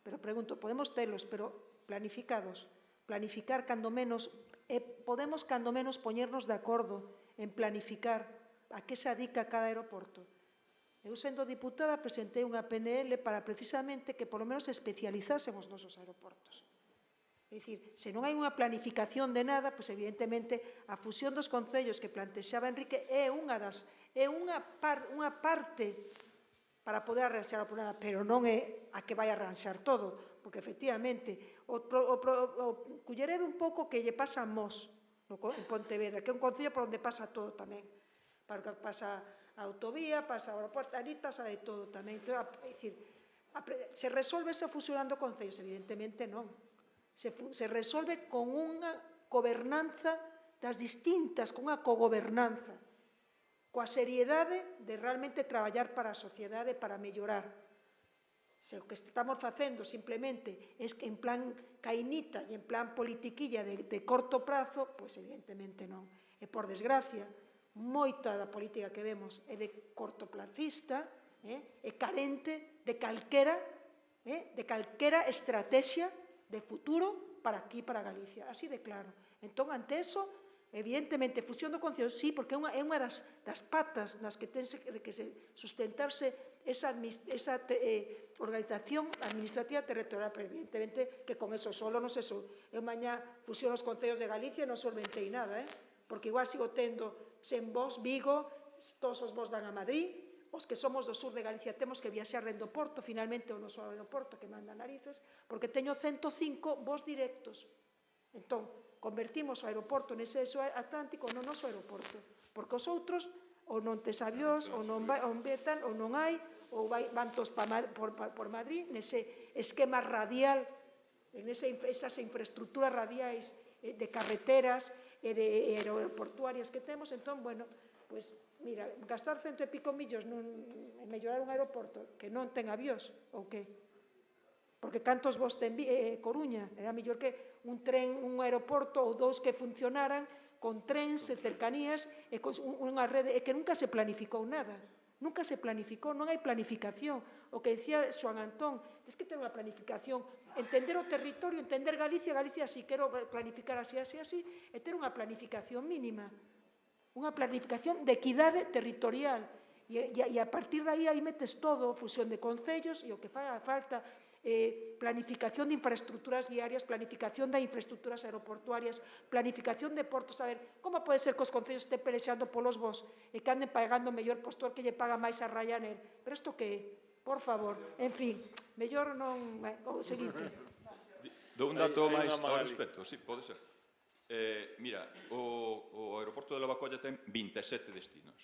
pero pregunto, podemos telos, pero planificados, planificar cando menos, podemos cando menos poñernos de acordo en planificar a que se adica cada aeroporto. Eu, sendo diputada, presentei unha PNL para precisamente que polo menos se especializasen os nosos aeroportos. É dicir, se non hai unha planificación de nada, pois evidentemente a fusión dos concellos que plantexaba Enrique é unha parte para poder arranxar o problema, pero non é a que vai arranxar todo, porque efectivamente o culleredo un pouco que lle pasa a Mos, en Pontevedra, que é un concello por onde pasa todo tamén, pasa a autovía, pasa o aeroporto, ali pasa de todo tamén. É dicir, se resolve esa fusionando concellos? Evidentemente non. Se resolve con unha gobernanza das distintas, con unha cogobernanza, coa seriedade de realmente traballar para a sociedade, para mellorar. Se o que estamos facendo simplemente é que en plan cainita e en plan politiquilla de corto prazo, pois evidentemente non. E por desgracia, moita da política que vemos é de cortoplacista, é carente de calquera estrategia de futuro para aquí, para Galicia. Así de claro. Entón, ante eso, evidentemente, fusión do concello, sí, porque é unha das patas nas que ten que sustentarse esa organización administrativa territorial, pero evidentemente que con eso solo non se eu mañá fusiono os concellos de Galicia e non solventei nada, porque igual sigo tendo sen vos, Vigo, todos os vos van a Madrid, os que somos do sur de Galicia temos que viaxar dentro do Porto, finalmente o noso aeroporto que manda narices, porque teño 105 vos directos. Entón, convertimos o aeroporto nese eixo atlántico no noso aeroporto, porque os outros ou non tes avións, ou non vetan, ou non hai, ou van todos por Madrid, nese esquema radial, esas infraestructuras radiais de carreteras e de aeroportuarias que temos. Entón, bueno, pois, mira, gastar 100 e pico millóns en mellorar un aeroporto que non ten avións, ou que? Porque cantos vos ten Coruña? Era mellor que un tren, un aeroporto ou dous que funcionaran con trens e cercanías e con unha rede, e que nunca se planificou nada. Nunca se planificou, non hai planificación. O que dicía Xoan Antón, tens que ter unha planificación, entender o territorio, entender Galicia, así, quero planificar así, e ter unha planificación mínima, unha planificación de equidade territorial, e a partir de aí metes todo, fusión de concellos, e o que faga falta, planificación de infraestructuras viarias, planificación de infraestructuras aeroportuarias, planificación de portos. A ver, como pode ser que os concellos estén pelexando polos vos e que anden pagando mellor postor que lle paga máis a Ryanair? Pero isto que é? Por favor, en fin, mellor non... O seguinte. Dou un dato máis ao respecto, sí, pode ser. Mira, o aeroporto de Lavacolla ten 27 destinos.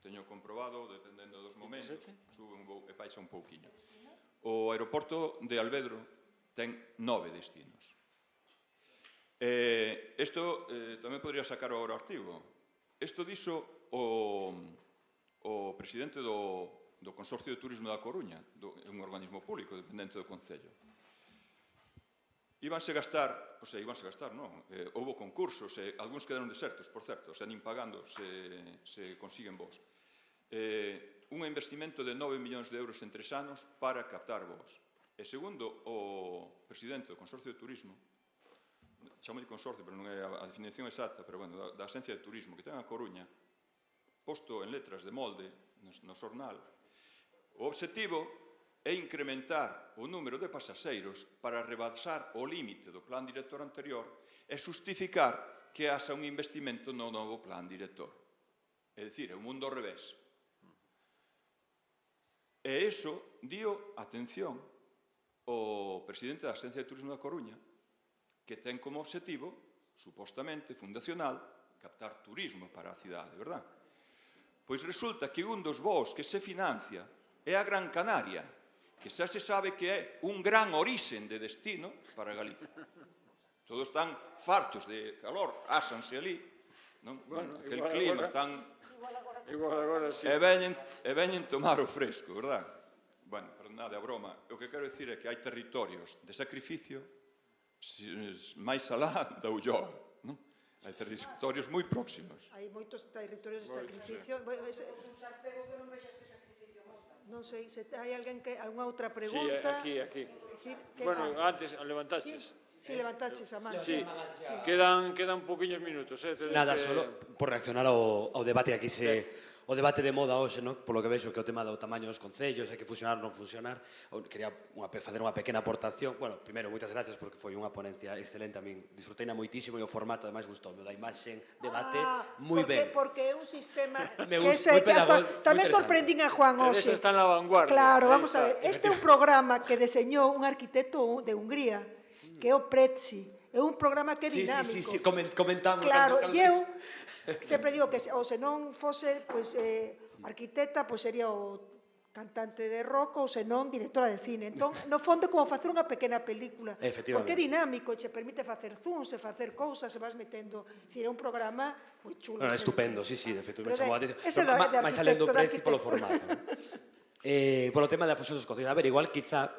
Teño comprobado, dependendo dos momentos, sube un voo e baixa un pouquiño. O aeroporto de Alvedro ten 9 destinos. Isto tamén podría sacar agora o artigo. Isto dixo o presidente do Consorcio de Turismo da Coruña, un organismo público dependente do Concello. Íbanse gastar, non, houve concursos, algúns quedaron desertos, por certo, nin pagando se consiguen voos. Un investimento de 9 millóns de euros en 3 anos para captar voos. E segundo o presidente do Consorcio de Turismo, chamo de consorcio, pero non é a definición exacta, pero bueno, da Axencia de Turismo que ten a Coruña, posto en letras de molde no xornal, o obxectivo é incrementar o número de pasaxeiros para rebasar o límite do plan director anterior e justificar que haxa un investimento no novo plan director. É dicir, é un mundo ao revés. E iso dio atención o presidente da Axencia de Turismo da Coruña, que ten como obxectivo, supostamente, fundacional, captar turismo para a cidade, verdad? Pois resulta que un dos voos que se financia é a Gran Canaria, que xa se sabe que é un gran orixen de destino para Galicia. Todos están fartos de calor, ásanse ali, non? Aquel clima tan... E veñen tomar o fresco, verdad? Bueno, perdonade a broma. O que quero dicir é que hai territorios de sacrificio máis alá da Ulloa, non? Hai territorios moi próximos. Hai moitos territorios de sacrificio. Non sei, se hai algunha outra pregunta. Sí, aquí. Bueno, antes levantaches. Sí, levantaches a man. Sí, quedan poquinhos minutos. Nada, solo por reaccionar ao debate aquí o debate de moda hoxe, non? Polo que vexo que o tema do tamaño dos concellos, hai que fusionar ou non fusionar, quería facer unha pequena aportación. Bueno, primeiro, moitas gracias porque foi unha ponencia excelente, a min disfruteina moitísimo e o formato, ademais, gustoume, da imaxen, debate, moi ben. Porque é un sistema Me que gusta, moi pedagógico, tamén moi sorprendín a Juan hoxe. Teresa está en la vanguardia. Claro, vamos a ver, este é un programa que deseñou un arquitecto de Hungría, que é o Prezi. É un programa que é dinámico. Sí, comentamos. Claro, e eu sempre digo que se non fose arquitecta, sería o cantante de rock ou senón directora de cine. Entón, no fondo, é como facer unha pequena película. Porque é dinámico, che permite facer zooms, facer cousas, se vas metendo. É un programa moi chulo. É estupendo, sí, de feito. Ese de arquitecto. Mais alén do Prezi polo formato. Polo tema da fusión dos concellos. A ver, igual, quizá,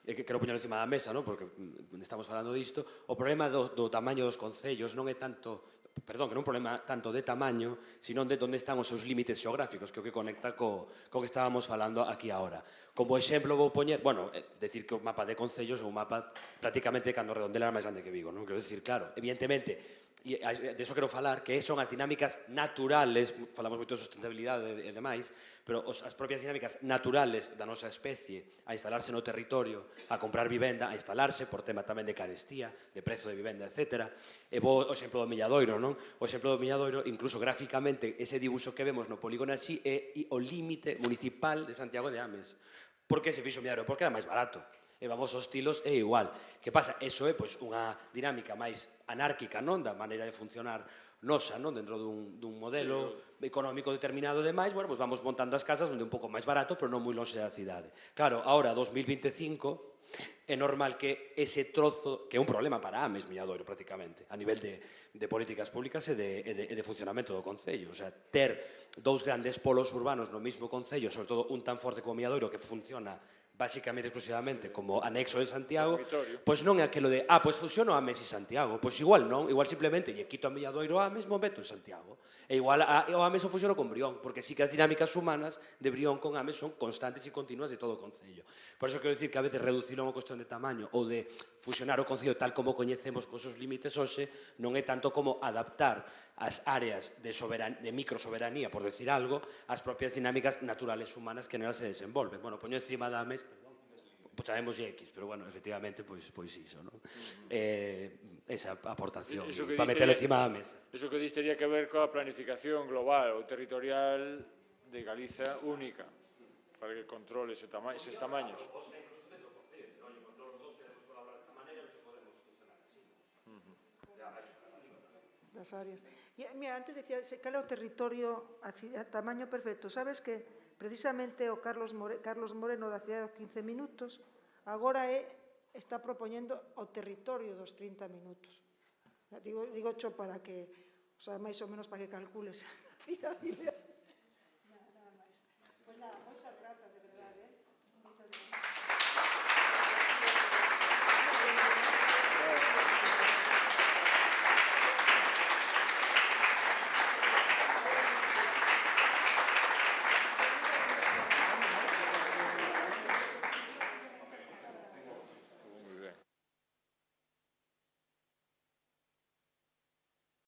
que quero poñer encima da mesa, non? Porque estamos falando disto, o problema do tamaño dos concellos non é tanto, perdón, que non é un problema tanto de tamaño, sino de onde están os seus límites xeográficos, que é o que conecta co que estábamos falando aquí agora. Como exemplo vou poñer, bueno, decir que o mapa de concellos é un mapa prácticamente cando Redondela era máis grande que Vigo, non? Quero decir, claro, evidentemente, e de iso quero falar, que son as dinámicas naturales, falamos moito de sustentabilidade e demais, pero as propias dinámicas naturales da nosa especie a instalarse no territorio, a comprar vivenda, a instalarse por tema tamén de carestía, de prezo de vivenda, etc. E vou o exemplo do Milladoiro, non? O exemplo do Milladoiro, incluso gráficamente, ese dibuixo que vemos no polígono así é o límite municipal de Santiago de Ames. Por que se fixo o Milladoiro? Porque era máis barato. E vamos aos estilos é igual. Que pasa? Eso é unha dinámica máis anárquica, non? Da maneira de funcionar nosa, non? Dentro dun modelo económico determinado e demais, bueno, vamos montando as casas onde é un pouco máis barato, pero non moi longe da cidade. Claro, ahora, 2025, é normal que ese trozo, que é un problema para Ames, Milladoiro, prácticamente, a nivel de políticas públicas e de funcionamento do Concello. O sea, ter dous grandes polos urbanos no mesmo Concello, sobre todo un tan forte como Milladoiro, que funciona basicamente, exclusivamente, como anexo de Santiago, pois non é aquilo de, pois fusiono Ames e Santiago, pois igual non, igual simplemente lle quito a Milladoiro a Ames, mo meto en Santiago. E igual o Ames o fusiono con Brión, porque sí que as dinámicas humanas de Brión con Ames son constantes e continuas de todo o Concello. Por iso quero dicir que a veces reducir a unha cuestión de tamaño ou de fusionar o Concello tal como coñecemos cos seus límites hoxe non é tanto como adaptar as áreas de microsoberanía, por decir algo, as propias dinámicas naturales humanas que nelas se desenvolven. Bueno, poño encima da Ames, pois sabemos X, pero bueno, efectivamente, pois iso, non? Esa aportación, para meterlo encima da mesa. Iso que diste teria que ver coa planificación global ou territorial de Galiza única, para que controle eses tamaños. Das áreas. Mira, antes decía, cal é o territorio a tamaño perfecto. Sabes que precisamente o Carlos Moreno da Cidade dos 15 minutos agora está propoñendo o territorio dos 30 minutos. Digo cho para que, máis ou menos para que calcules a cidade ideal.